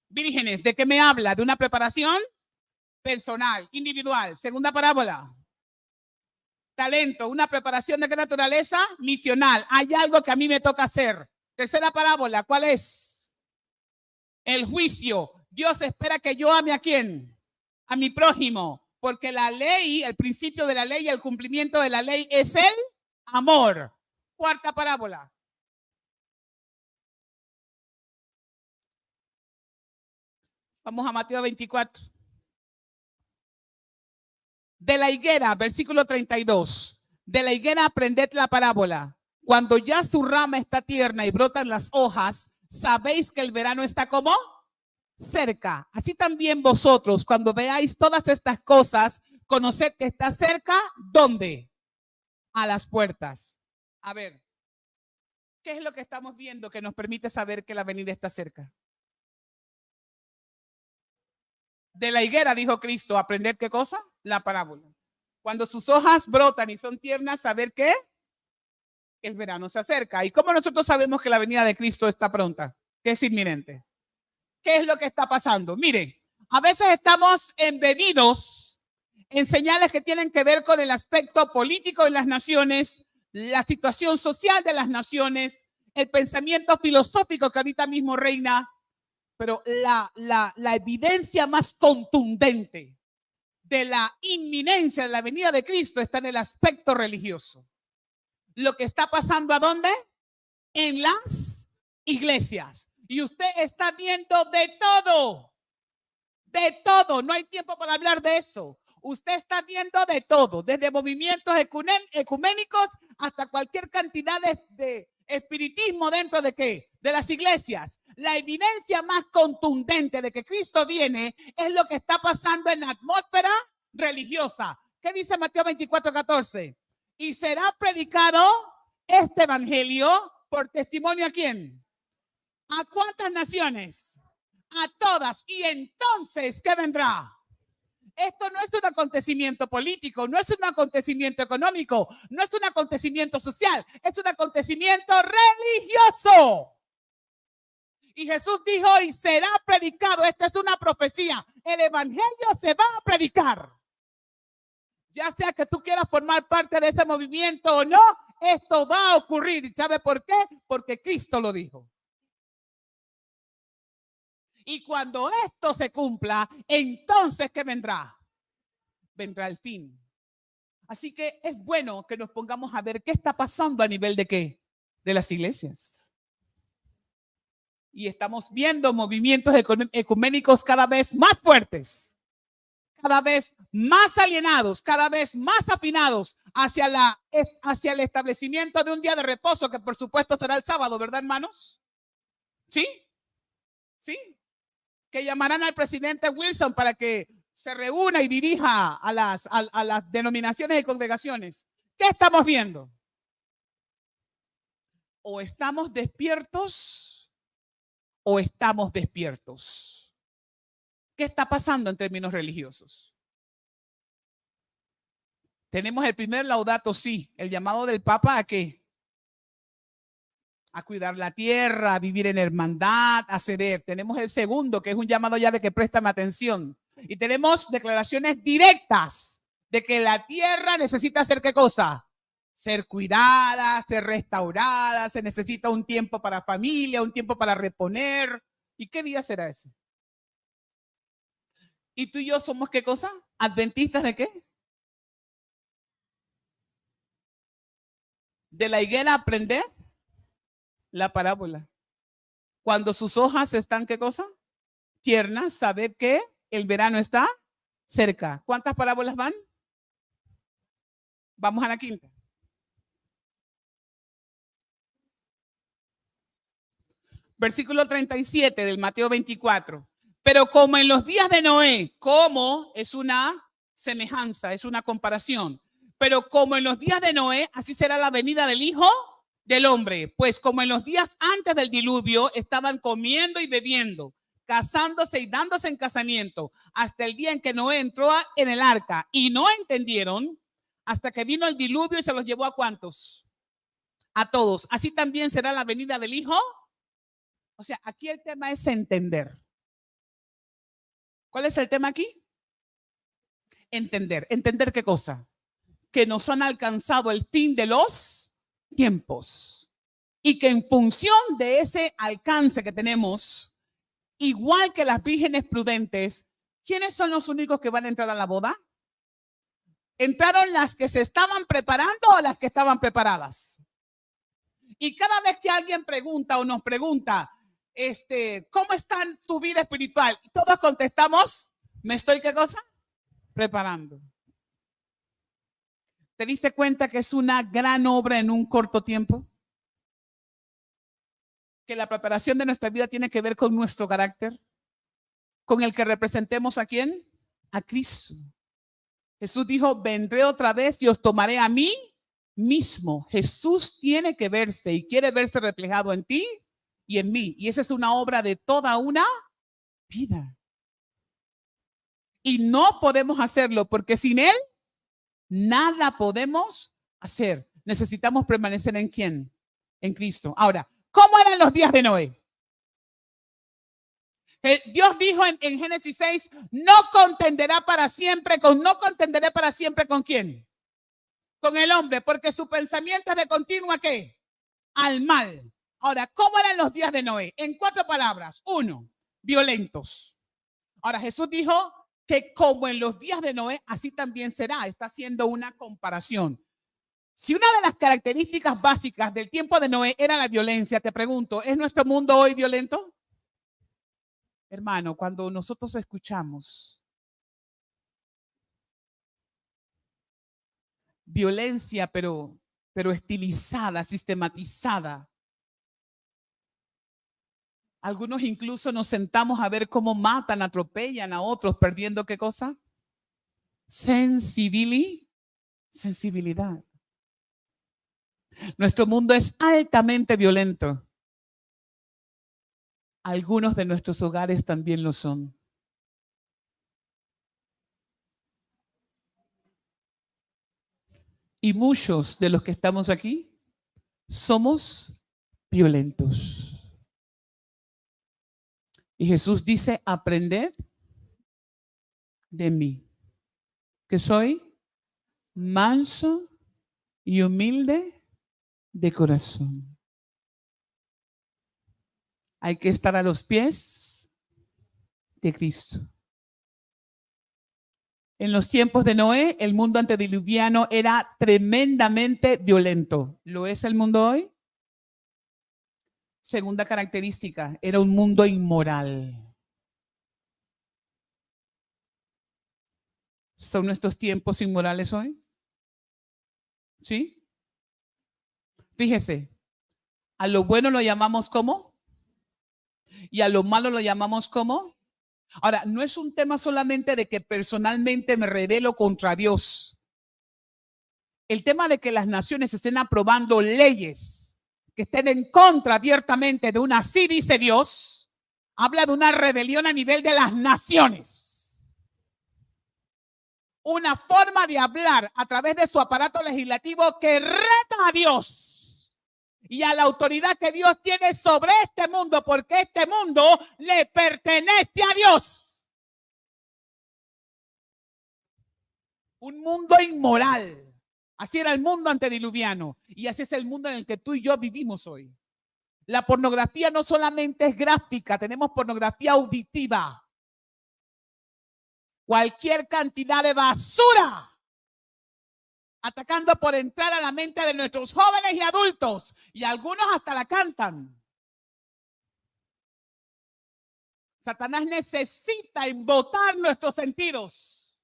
Vírgenes. ¿De qué me habla? ¿De una preparación? Personal, individual. Segunda parábola. Talento, una preparación de qué naturaleza? Misional. Hay algo que a mí me toca hacer. Tercera parábola, ¿cuál es? El juicio. Dios espera que yo ame ¿a quién? A mi prójimo. Porque la ley, el principio de la ley y el cumplimiento de la ley es el amor. Cuarta parábola. Vamos a Mateo 24. De la higuera, versículo 32. De la higuera aprended la parábola. Cuando ya su rama está tierna y brotan las hojas, sabéis que el verano está como cerca. Así también vosotros, cuando veáis todas estas cosas, conoced que está cerca, ¿dónde? A las puertas. A ver, ¿qué es lo que estamos viendo que nos permite saber que la venida está cerca? De la higuera, dijo Cristo, ¿aprended qué cosa? La parábola. Cuando sus hojas brotan y son tiernas, saber que el verano se acerca. ¿Y cómo nosotros sabemos que la venida de Cristo está pronta? Que es inminente. ¿Qué es lo que está pasando? Mire, a veces estamos embebidos en señales que tienen que ver con el aspecto político de las naciones, la situación social de las naciones, el pensamiento filosófico que ahorita mismo reina, pero la evidencia más contundente de la inminencia de la venida de Cristo está en el aspecto religioso. Lo que está pasando, ¿a dónde? En las iglesias. Y usted está viendo de todo. De todo. No hay tiempo para hablar de eso. Usted está viendo de todo. Desde movimientos ecuménicos hasta cualquier cantidad de espiritismo dentro de ¿qué? De las iglesias. La evidencia más contundente de que Cristo viene es lo que está pasando en la atmósfera religiosa. ¿Qué dice Mateo 24:14? Y será predicado este evangelio por testimonio ¿a quién? ¿A cuántas naciones? A todas. Y entonces, ¿qué vendrá? Esto no es un acontecimiento político, no es un acontecimiento económico, no es un acontecimiento social, es un acontecimiento religioso. Y Jesús dijo, y será predicado, esta es una profecía, el evangelio se va a predicar. Ya sea que tú quieras formar parte de ese movimiento o no, esto va a ocurrir. ¿Y sabe por qué? Porque Cristo lo dijo. Y cuando esto se cumpla, entonces ¿qué vendrá? Vendrá el fin. Así que es bueno que nos pongamos a ver qué está pasando a nivel de qué? De las iglesias. Y estamos viendo movimientos ecuménicos cada vez más fuertes, cada vez más alienados, cada vez más afinados hacia el establecimiento de un día de reposo que por supuesto será el sábado, ¿verdad, hermanos? ¿Sí? ¿Sí? Que llamarán al presidente Wilson para que se reúna y dirija a las denominaciones y congregaciones. ¿Qué estamos viendo? O estamos despiertos o estamos despiertos. ¿Qué está pasando en términos religiosos? Tenemos el primer Laudato Si, el llamado del Papa ¿a qué? A cuidar la tierra, a vivir en hermandad, a ceder. Tenemos el segundo, que es un llamado ya de que préstame atención. Y tenemos declaraciones directas de que la tierra necesita hacer ¿qué cosa? Ser cuidada, ser restaurada, se necesita un tiempo para familia, un tiempo para reponer. ¿Y qué día será ese? ¿Y tú y yo somos qué cosa? ¿Adventistas de qué? De la higuera aprender la parábola. Cuando sus hojas están, ¿qué cosa? Tiernas, saber que el verano está cerca. ¿Cuántas parábolas van? Vamos a la quinta. Versículo 37 del Mateo 24. Pero como en los días de Noé, como es una semejanza, es una comparación. Pero como en los días de Noé, así será la venida del Hijo del Hombre. Pues como en los días antes del diluvio, estaban comiendo y bebiendo, casándose y dándose en casamiento, hasta el día en que Noé entró en el arca. Y no entendieron hasta que vino el diluvio y se los llevó ¿a cuántos? A todos. Así también será la venida del Hijo. O sea, aquí el tema es entender. ¿Cuál es el tema aquí? Entender. ¿Entender qué cosa? Que nos han alcanzado el fin de los tiempos. Y que en función de ese alcance que tenemos, igual que las vírgenes prudentes, ¿quiénes son los únicos que van a entrar a la boda? ¿Entraron las que se estaban preparando o las que estaban preparadas? Y cada vez que alguien pregunta o nos pregunta, ¿cómo está tu vida espiritual? Todos contestamos, ¿me estoy qué cosa? Preparando. ¿Te diste cuenta que es una gran obra en un corto tiempo? Que la preparación de nuestra vida tiene que ver con nuestro carácter, con el que representemos ¿a quién? A Cristo. Jesús dijo, vendré otra vez y os tomaré a mí mismo. Jesús tiene que verse y quiere verse reflejado en ti y en mí. Y esa es una obra de toda una vida. Y no podemos hacerlo porque sin Él Nada podemos hacer. Necesitamos permanecer en ¿quién? En Cristo. Ahora, ¿cómo eran los días de Noé? Dios dijo en Génesis 6, no contenderé para siempre con ¿quién? Con el hombre, porque su pensamiento es de continua ¿qué? Al mal. Ahora, ¿cómo eran los días de Noé? En 4 palabras. 1, violentos. Ahora, Jesús dijo que como en los días de Noé, así también será. Está haciendo una comparación. Si una de las características básicas del tiempo de Noé era la violencia, te pregunto, ¿es nuestro mundo hoy violento? Hermano, cuando nosotros escuchamos violencia, pero estilizada, sistematizada, algunos incluso nos sentamos a ver cómo matan, atropellan a otros, perdiendo ¿qué cosa? Sensibilidad. Nuestro mundo es altamente violento. Algunos de nuestros hogares también lo son. Y muchos de los que estamos aquí somos violentos. Y Jesús dice, aprended de mí, que soy manso y humilde de corazón. Hay que estar a los pies de Cristo. En los tiempos de Noé, el mundo antediluviano era tremendamente violento. ¿Lo es el mundo hoy? Segunda característica, era un mundo inmoral. ¿Son nuestros tiempos inmorales hoy? ¿Sí? Fíjese, a lo bueno lo llamamos ¿cómo? Y a lo malo lo llamamos ¿cómo? Ahora, no es un tema solamente de que personalmente me rebelo contra Dios. El tema de que las naciones estén aprobando leyes que estén en contra abiertamente de una sí dice Dios, habla de una rebelión a nivel de las naciones. Una forma de hablar a través de su aparato legislativo que reta a Dios y a la autoridad que Dios tiene sobre este mundo, porque este mundo le pertenece a Dios. Un mundo inmoral. Así era el mundo antediluviano y así es el mundo en el que tú y yo vivimos hoy. La pornografía no solamente es gráfica, tenemos pornografía auditiva. Cualquier cantidad de basura atacando por entrar a la mente de nuestros jóvenes y adultos, y algunos hasta la cantan. Satanás necesita embotar nuestros sentidos,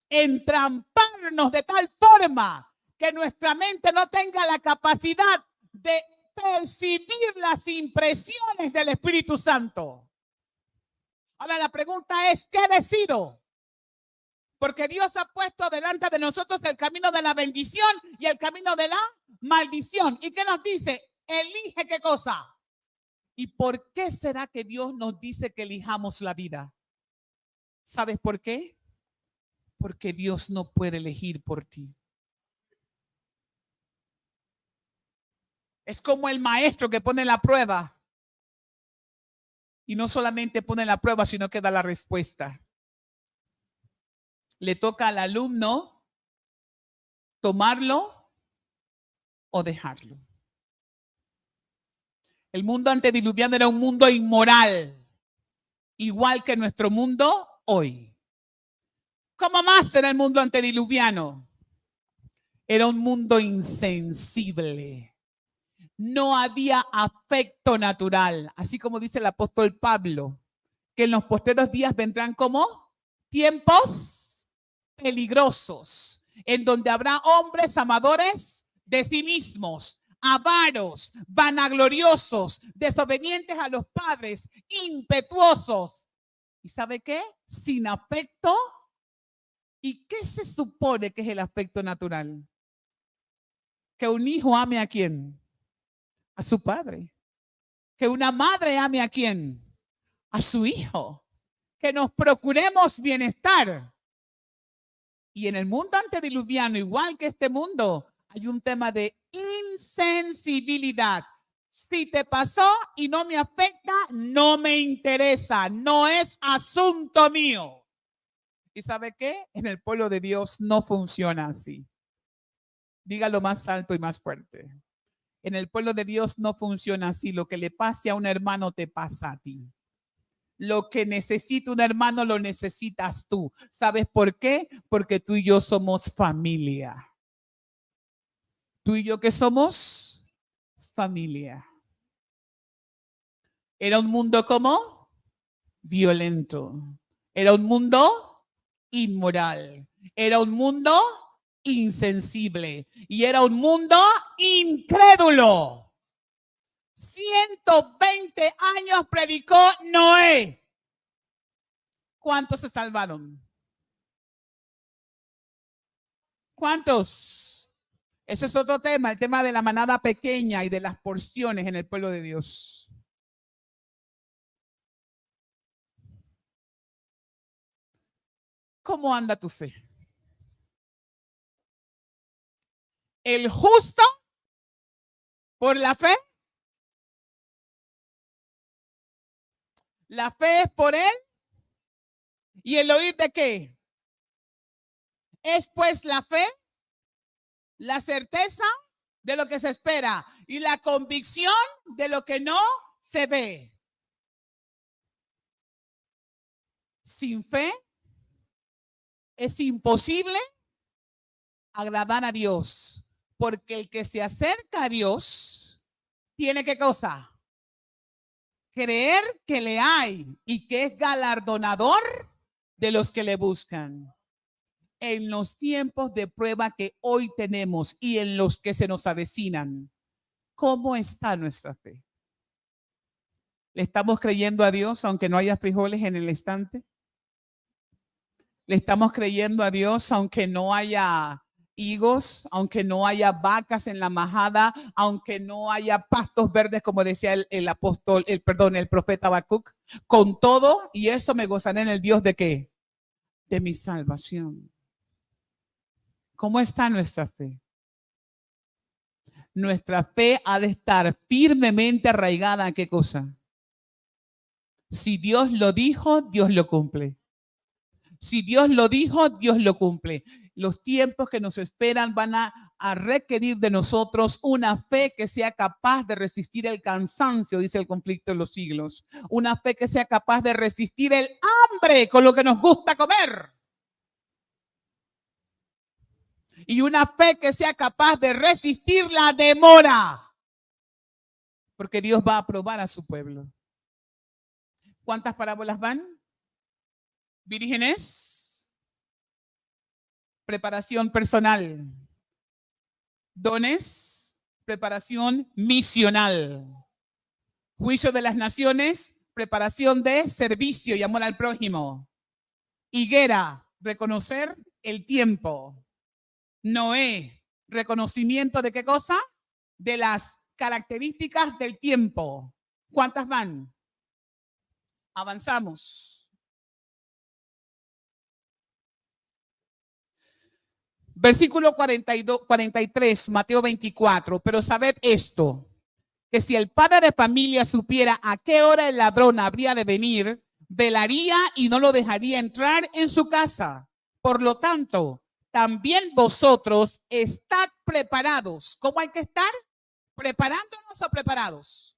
entramparnos de tal forma que nuestra mente no tenga la capacidad de percibir las impresiones del Espíritu Santo. Ahora la pregunta es, ¿qué decido? Porque Dios ha puesto delante de nosotros el camino de la bendición y el camino de la maldición. ¿Y qué nos dice? Elige qué cosa. ¿Y por qué será que Dios nos dice que elijamos la vida? ¿Sabes por qué? Porque Dios no puede elegir por ti. Es como el maestro que pone la prueba. Y no solamente pone la prueba, sino que da la respuesta. Le toca al alumno tomarlo o dejarlo. El mundo antediluviano era un mundo inmoral, igual que nuestro mundo hoy. ¿Cómo más era el mundo antediluviano? Era un mundo insensible. No había afecto natural, así como dice el apóstol Pablo, que en los posteriores días vendrán como tiempos peligrosos, en donde habrá hombres amadores de sí mismos, avaros, vanagloriosos, desobedientes a los padres, impetuosos. ¿Y sabe qué? Sin afecto. ¿Y qué se supone que es el afecto natural? Que un hijo ame ¿a quién? A su padre. Que una madre ame ¿a quién? A su hijo. Que nos procuremos bienestar. Y en el mundo antediluviano, igual que este mundo, hay un tema de insensibilidad. Si te pasó y no me afecta, no me interesa, no es asunto mío. ¿Y sabe qué? En el pueblo de Dios no funciona así. Dígalo más alto y más fuerte. En el pueblo de Dios no funciona así. Lo que le pase a un hermano te pasa a ti. Lo que necesita un hermano lo necesitas tú. ¿Sabes por qué? Porque tú y yo somos familia. Tú y yo que somos familia. Era un mundo como violento. Era un mundo inmoral. Era un mundo insensible. Y era un mundo incrédulo. 120 años predicó Noé. ¿Cuántos se salvaron? ¿Cuántos? Ese es otro tema, el tema de la manada pequeña y de las porciones en el pueblo de Dios. ¿Cómo anda tu fe? El justo por la fe. La fe es por él. ¿Y el oír de qué? Es pues la fe, la certeza de lo que se espera y la convicción de lo que no se ve. Sin fe es imposible agradar a Dios, porque el que se acerca a Dios tiene ¿qué cosa? Creer que le hay y que es galardonador de los que le buscan. En los tiempos de prueba que hoy tenemos y en los que se nos avecinan, ¿cómo está nuestra fe? ¿Le estamos creyendo a Dios aunque no haya frijoles en el estante? ¿Le estamos creyendo a Dios aunque no haya higos, aunque no haya vacas en la majada, aunque no haya pastos verdes, como decía el profeta Habacuc? Con todo, y eso me gozaré en el Dios de qué? De mi salvación. ¿Cómo está nuestra fe? Nuestra fe ha de estar firmemente arraigada ¿a qué cosa? Si Dios lo dijo, Dios lo cumple. Si Dios lo dijo, Dios lo cumple. Los tiempos que nos esperan van a requerir de nosotros una fe que sea capaz de resistir el cansancio, dice el conflicto de los siglos. Una fe que sea capaz de resistir el hambre con lo que nos gusta comer. Y una fe que sea capaz de resistir la demora. Porque Dios va a probar a su pueblo. ¿Cuántas parábolas van? Vírgenes, preparación personal. Dones, preparación misional. Juicio de las naciones, preparación de servicio y amor al prójimo. Higuera, reconocer el tiempo. Noé, reconocimiento de qué cosa? De las características del tiempo. ¿Cuántas van? Avanzamos. Versículo 43, Mateo 24. Pero sabed esto, que si el padre de familia supiera a qué hora el ladrón habría de venir, velaría y no lo dejaría entrar en su casa. Por lo tanto, también vosotros estad preparados. ¿Cómo hay que estar? ¿Preparándonos o preparados?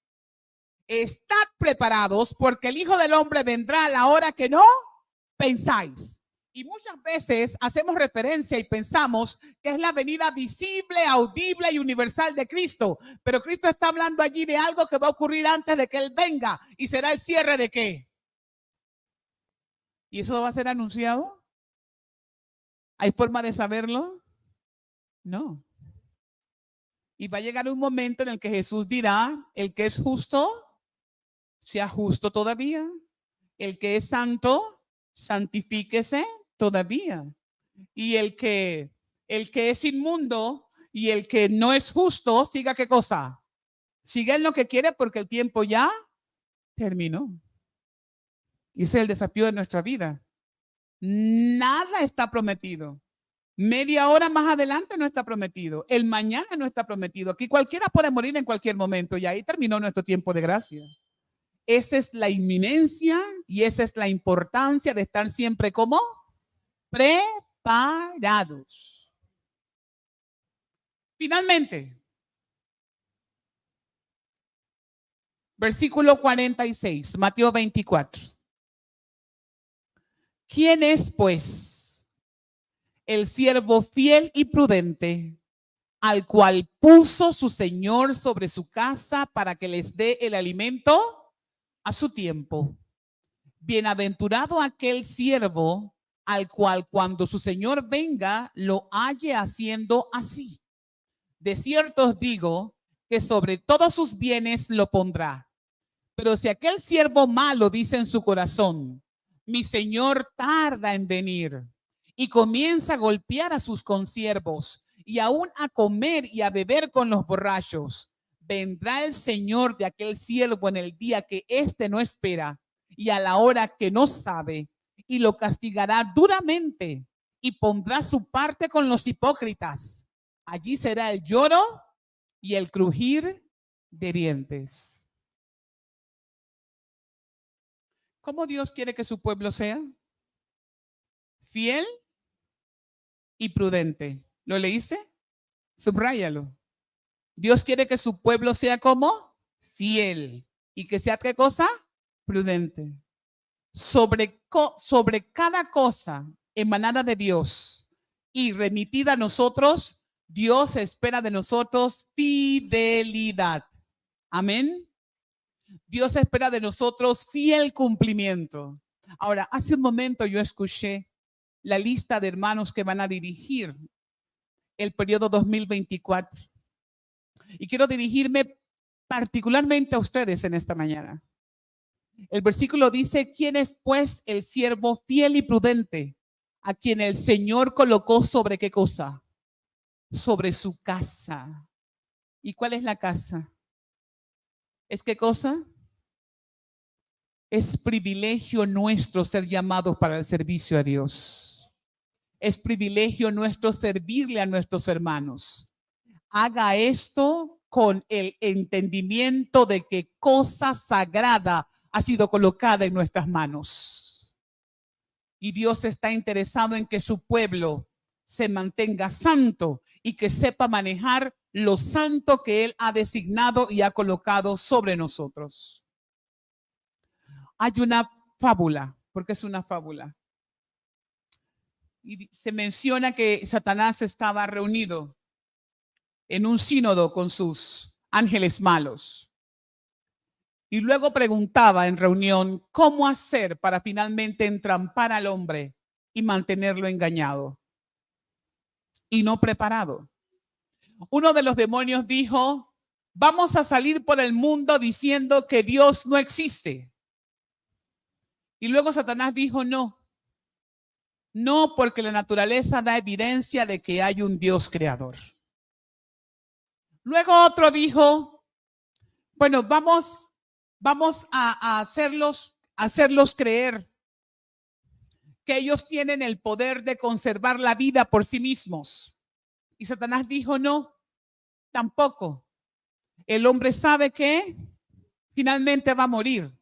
Estad preparados porque el Hijo del Hombre vendrá a la hora que no pensáis. Y muchas veces hacemos referencia y pensamos que es la venida visible, audible y universal de Cristo. Pero Cristo está hablando allí de algo que va a ocurrir antes de que Él venga. ¿Y será el cierre de qué? ¿Y eso va a ser anunciado? ¿Hay forma de saberlo? No. Y va a llegar un momento en el que Jesús dirá, el que es justo, sea justo todavía. El que es santo, santifíquese todavía. Y el que es inmundo y el que no es justo, siga qué cosa. Siga en lo que quiere porque el tiempo ya terminó. Y ese es el desafío de nuestra vida. Nada está prometido. Media hora más adelante no está prometido. El mañana no está prometido. Aquí cualquiera puede morir en cualquier momento y ahí terminó nuestro tiempo de gracia. Esa es la inminencia y esa es la importancia de estar siempre como preparados. Finalmente, versículo 46, Mateo 24. ¿Quién es, pues, el siervo fiel y prudente, al cual puso su Señor sobre su casa para que les dé el alimento a su tiempo? Bienaventurado aquel siervo al cual cuando su Señor venga lo halle haciendo así. De cierto os digo que sobre todos sus bienes lo pondrá. Pero si aquel siervo malo dice en su corazón, mi Señor tarda en venir, y comienza a golpear a sus consiervos y aún a comer y a beber con los borrachos, vendrá el Señor de aquel siervo en el día que éste no espera y a la hora que no sabe, y lo castigará duramente y pondrá su parte con los hipócritas. Allí será el lloro y el crujir de dientes. ¿Cómo Dios quiere que su pueblo sea? Fiel y prudente. ¿Lo leíste? Subráyalo. Dios quiere que su pueblo sea como fiel y que sea ¿qué cosa? Prudente. Sobre cada cosa emanada de Dios y remitida a nosotros, Dios espera de nosotros fidelidad. Amén. Dios espera de nosotros fiel cumplimiento. Ahora, hace un momento yo escuché la lista de hermanos que van a dirigir el periodo 2024. Y quiero dirigirme particularmente a ustedes en esta mañana. El versículo dice, ¿quién es pues el siervo fiel y prudente a quien el Señor colocó sobre qué cosa? Sobre su casa. ¿Y cuál es la casa? ¿Es qué cosa? Es privilegio nuestro ser llamados para el servicio a Dios. Es privilegio nuestro servirle a nuestros hermanos. Haga esto con el entendimiento de que cosa sagrada ha sido colocada en nuestras manos. Y Dios está interesado en que su pueblo se mantenga santo y que sepa manejar lo santo que Él ha designado y ha colocado sobre nosotros. Hay una fábula, porque es una fábula. Y se menciona que Satanás estaba reunido en un sínodo con sus ángeles malos. Y luego preguntaba en reunión, ¿cómo hacer para finalmente entrampar al hombre y mantenerlo engañado y no preparado? Uno de los demonios dijo, vamos a salir por el mundo diciendo que Dios no existe. Y luego Satanás dijo, no, porque la naturaleza da evidencia de que hay un Dios creador. Luego otro dijo, bueno, vamos a hacerlos creer que ellos tienen el poder de conservar la vida por sí mismos. Y Satanás dijo, no, tampoco. El hombre sabe que finalmente va a morir.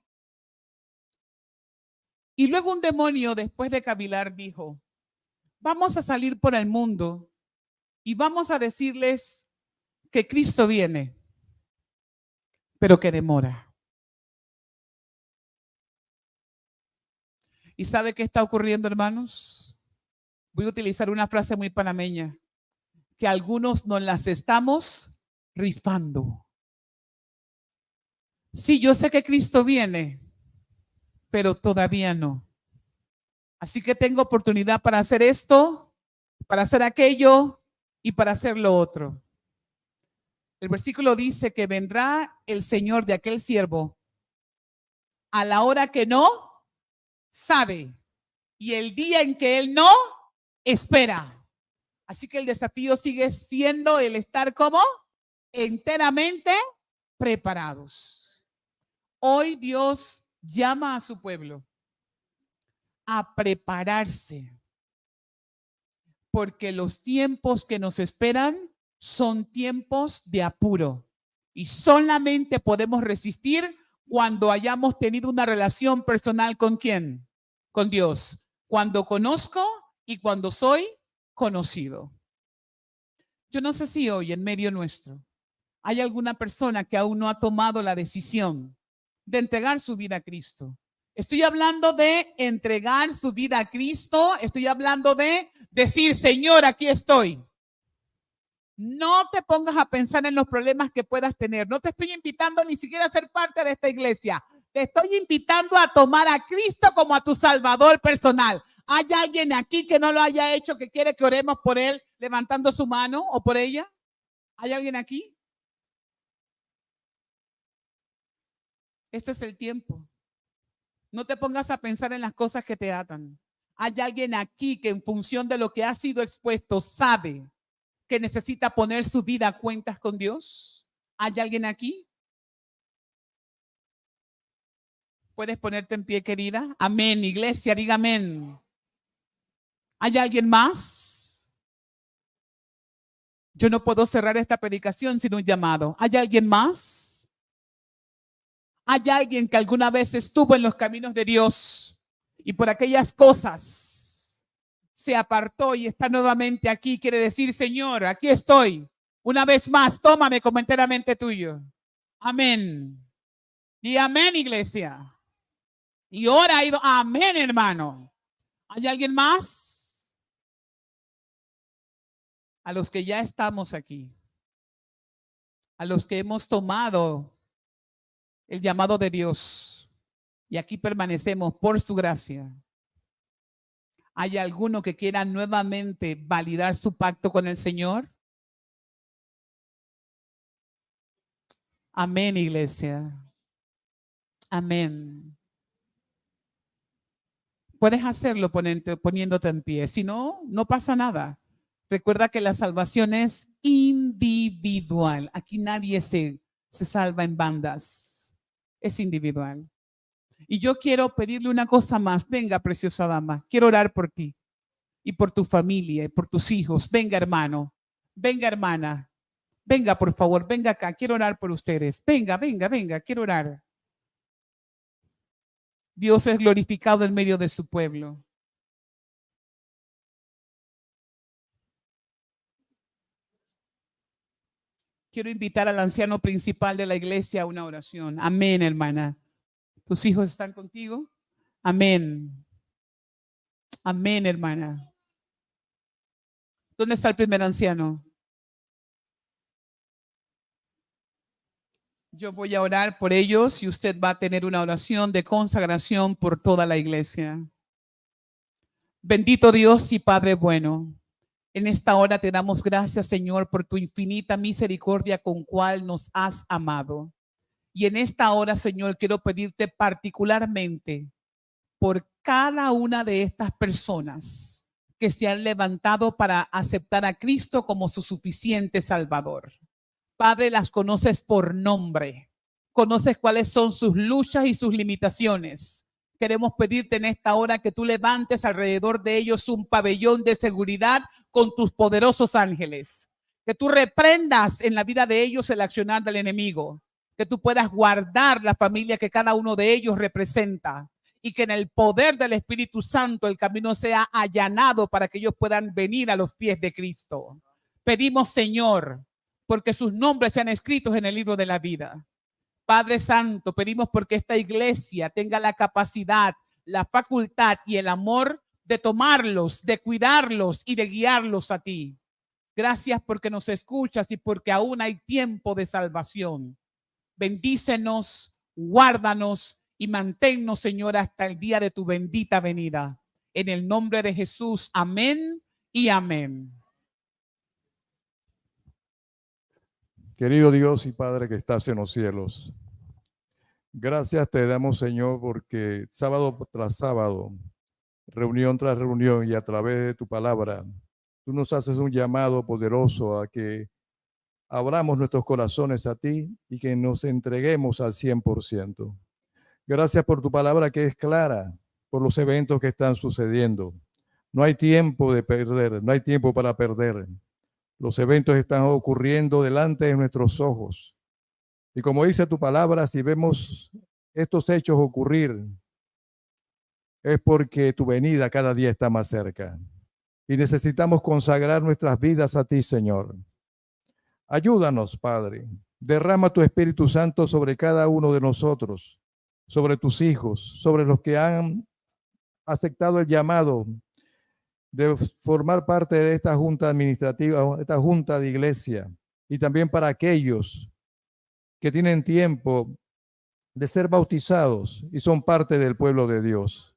Y luego un demonio, después de cavilar, dijo, vamos a salir por el mundo y vamos a decirles que Cristo viene, pero que demora. ¿Y sabe qué está ocurriendo, hermanos? Voy a utilizar una frase muy panameña, que algunos nos las estamos rifando. Sí, yo sé que Cristo viene, pero todavía no. Así que tengo oportunidad para hacer esto, para hacer aquello y para hacer lo otro. El versículo dice que vendrá el Señor de aquel siervo a la hora que no sabe y el día en que él no espera. Así que el desafío sigue siendo el estar como enteramente preparados. Hoy Dios llama a su pueblo a prepararse porque los tiempos que nos esperan son tiempos de apuro y solamente podemos resistir cuando hayamos tenido una relación personal ¿con quién? Con Dios. Cuando conozco y cuando soy conocido. Yo no sé si hoy en medio nuestro hay alguna persona que aún no ha tomado la decisión de entregar su vida a Cristo. Estoy hablando de entregar su vida a Cristo. Estoy hablando de decir, Señor, aquí estoy. No te pongas a pensar en los problemas que puedas tener. No te estoy invitando ni siquiera a ser parte de esta iglesia. Te estoy invitando a tomar a Cristo como a tu Salvador personal. ¿Hay alguien aquí que no lo haya hecho, que quiere que oremos por él levantando su mano o por ella? ¿Hay alguien aquí? Este es el tiempo. No te pongas a pensar en las cosas que te atan. Hay alguien aquí que en función de lo que ha sido expuesto sabe que necesita poner su vida a cuentas con Dios. ¿Hay alguien aquí? ¿Puedes ponerte en pie, querida? Amén, iglesia, diga amén. ¿Hay alguien más? Yo no puedo cerrar esta predicación sin un llamado. ¿Hay alguien más? ¿Hay alguien que alguna vez estuvo en los caminos de Dios y por aquellas cosas se apartó y está nuevamente aquí? Quiere decir, Señor, aquí estoy. Una vez más, tómame como enteramente tuyo. Amén. Y amén, iglesia. Y ahora ha ido, amén, hermano. ¿Hay alguien más? A los que ya estamos aquí, a los que hemos tomado el llamado de Dios y aquí permanecemos por su gracia. ¿Hay alguno que quiera nuevamente validar su pacto con el Señor? Amén, iglesia. Amén. Puedes hacerlo poniéndote en pie. Si no, no pasa nada. Recuerda que la salvación es individual. Aquí nadie se salva en bandas. Es individual. Y yo quiero pedirle una cosa más. Venga, preciosa dama. Quiero orar por ti y por tu familia y por tus hijos. Venga, hermano. Venga, hermana. Venga, por favor. Venga acá. Quiero orar por ustedes. Venga, venga, venga. Quiero orar. Dios es glorificado en medio de su pueblo. Quiero invitar al anciano principal de la iglesia a una oración. Amén, hermana. ¿Tus hijos están contigo? Amén. Amén, hermana. ¿Dónde está el primer anciano? Yo voy a orar por ellos y usted va a tener una oración de consagración por toda la iglesia. Bendito Dios y Padre bueno. En esta hora te damos gracias, Señor, por tu infinita misericordia con cual nos has amado. Y en esta hora, Señor, quiero pedirte particularmente por cada una de estas personas que se han levantado para aceptar a Cristo como su suficiente Salvador. Padre, las conoces por nombre. Conoces cuáles son sus luchas y sus limitaciones. Queremos pedirte en esta hora que tú levantes alrededor de ellos un pabellón de seguridad con tus poderosos ángeles. Que tú reprendas en la vida de ellos el accionar del enemigo. Que tú puedas guardar la familia que cada uno de ellos representa. Y que en el poder del Espíritu Santo el camino sea allanado para que ellos puedan venir a los pies de Cristo. Pedimos, Señor, porque sus nombres sean escritos en el libro de la vida. Padre Santo, pedimos porque esta iglesia tenga la capacidad, la facultad y el amor de tomarlos, de cuidarlos y de guiarlos a ti. Gracias porque nos escuchas y porque aún hay tiempo de salvación. Bendícenos, guárdanos y manténnos, Señor, hasta el día de tu bendita venida. En el nombre de Jesús, amén y amén. Querido Dios y Padre que estás en los cielos, gracias te damos, Señor, porque sábado tras sábado, reunión tras reunión y a través de tu palabra, tú nos haces un llamado poderoso a que abramos nuestros corazones a ti y que nos entreguemos al 100%. Gracias por tu palabra que es clara, por los eventos que están sucediendo. No hay tiempo de perder, no hay tiempo para perder. Los eventos están ocurriendo delante de nuestros ojos. Y como dice tu palabra, si vemos estos hechos ocurrir, es porque tu venida cada día está más cerca. Y necesitamos consagrar nuestras vidas a ti, Señor. Ayúdanos, Padre. Derrama tu Espíritu Santo sobre cada uno de nosotros, sobre tus hijos, sobre los que han aceptado el llamado de formar parte de esta junta administrativa, esta junta de iglesia, y también para aquellos que tienen tiempo de ser bautizados y son parte del pueblo de Dios.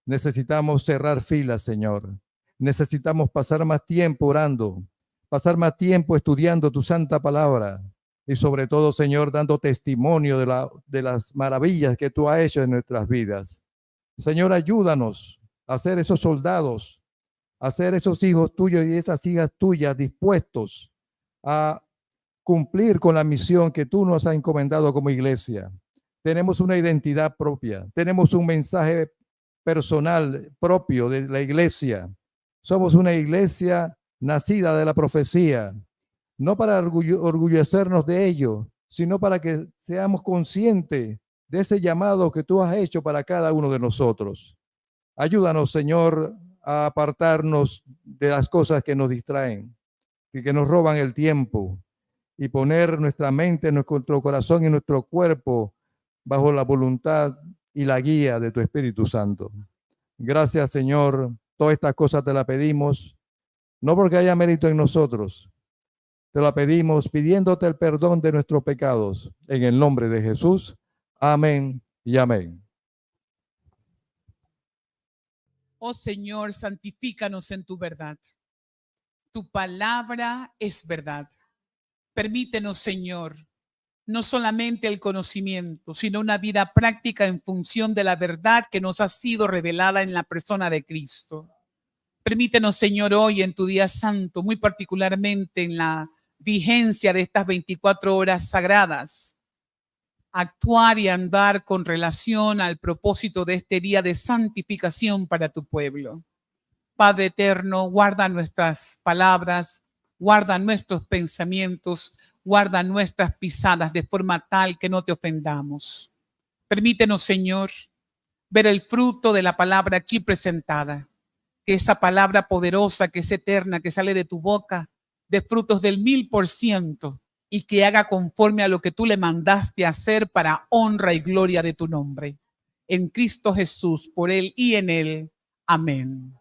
Necesitamos cerrar filas, Señor. Necesitamos pasar más tiempo orando, pasar más tiempo estudiando tu santa palabra y sobre todo, Señor, dando testimonio de las maravillas que tú has hecho en nuestras vidas. Señor, ayúdanos a ser esos soldados, a ser esos hijos tuyos y esas hijas tuyas dispuestos a cumplir con la misión que tú nos has encomendado como iglesia. Tenemos una identidad propia, tenemos un mensaje personal propio de la iglesia. Somos una iglesia nacida de la profecía, no para orgullecernos de ello, sino para que seamos conscientes de ese llamado que tú has hecho para cada uno de nosotros. Ayúdanos, Señor, a apartarnos de las cosas que nos distraen y que nos roban el tiempo y poner nuestra mente, nuestro corazón y nuestro cuerpo bajo la voluntad y la guía de tu Espíritu Santo. Gracias, Señor. Todas estas cosas te las pedimos, no porque haya mérito en nosotros, te la pedimos pidiéndote el perdón de nuestros pecados. En el nombre de Jesús. Amén y amén. Oh Señor, santifícanos en tu verdad. Tu palabra es verdad. Permítenos, Señor, no solamente el conocimiento, sino una vida práctica en función de la verdad que nos ha sido revelada en la persona de Cristo. Permítenos, Señor, hoy en tu día santo, muy particularmente en la vigencia de estas 24 horas sagradas, actuar y andar con relación al propósito de este día de santificación para tu pueblo. Padre eterno, guarda nuestras palabras, guarda nuestros pensamientos, guarda nuestras pisadas de forma tal que no te ofendamos. Permítenos, Señor, ver el fruto de la palabra aquí presentada, que esa palabra poderosa, que es eterna, que sale de tu boca, de frutos del 1000% y que haga conforme a lo que tú le mandaste hacer para honra y gloria de tu nombre. En Cristo Jesús, por Él y en Él. Amén.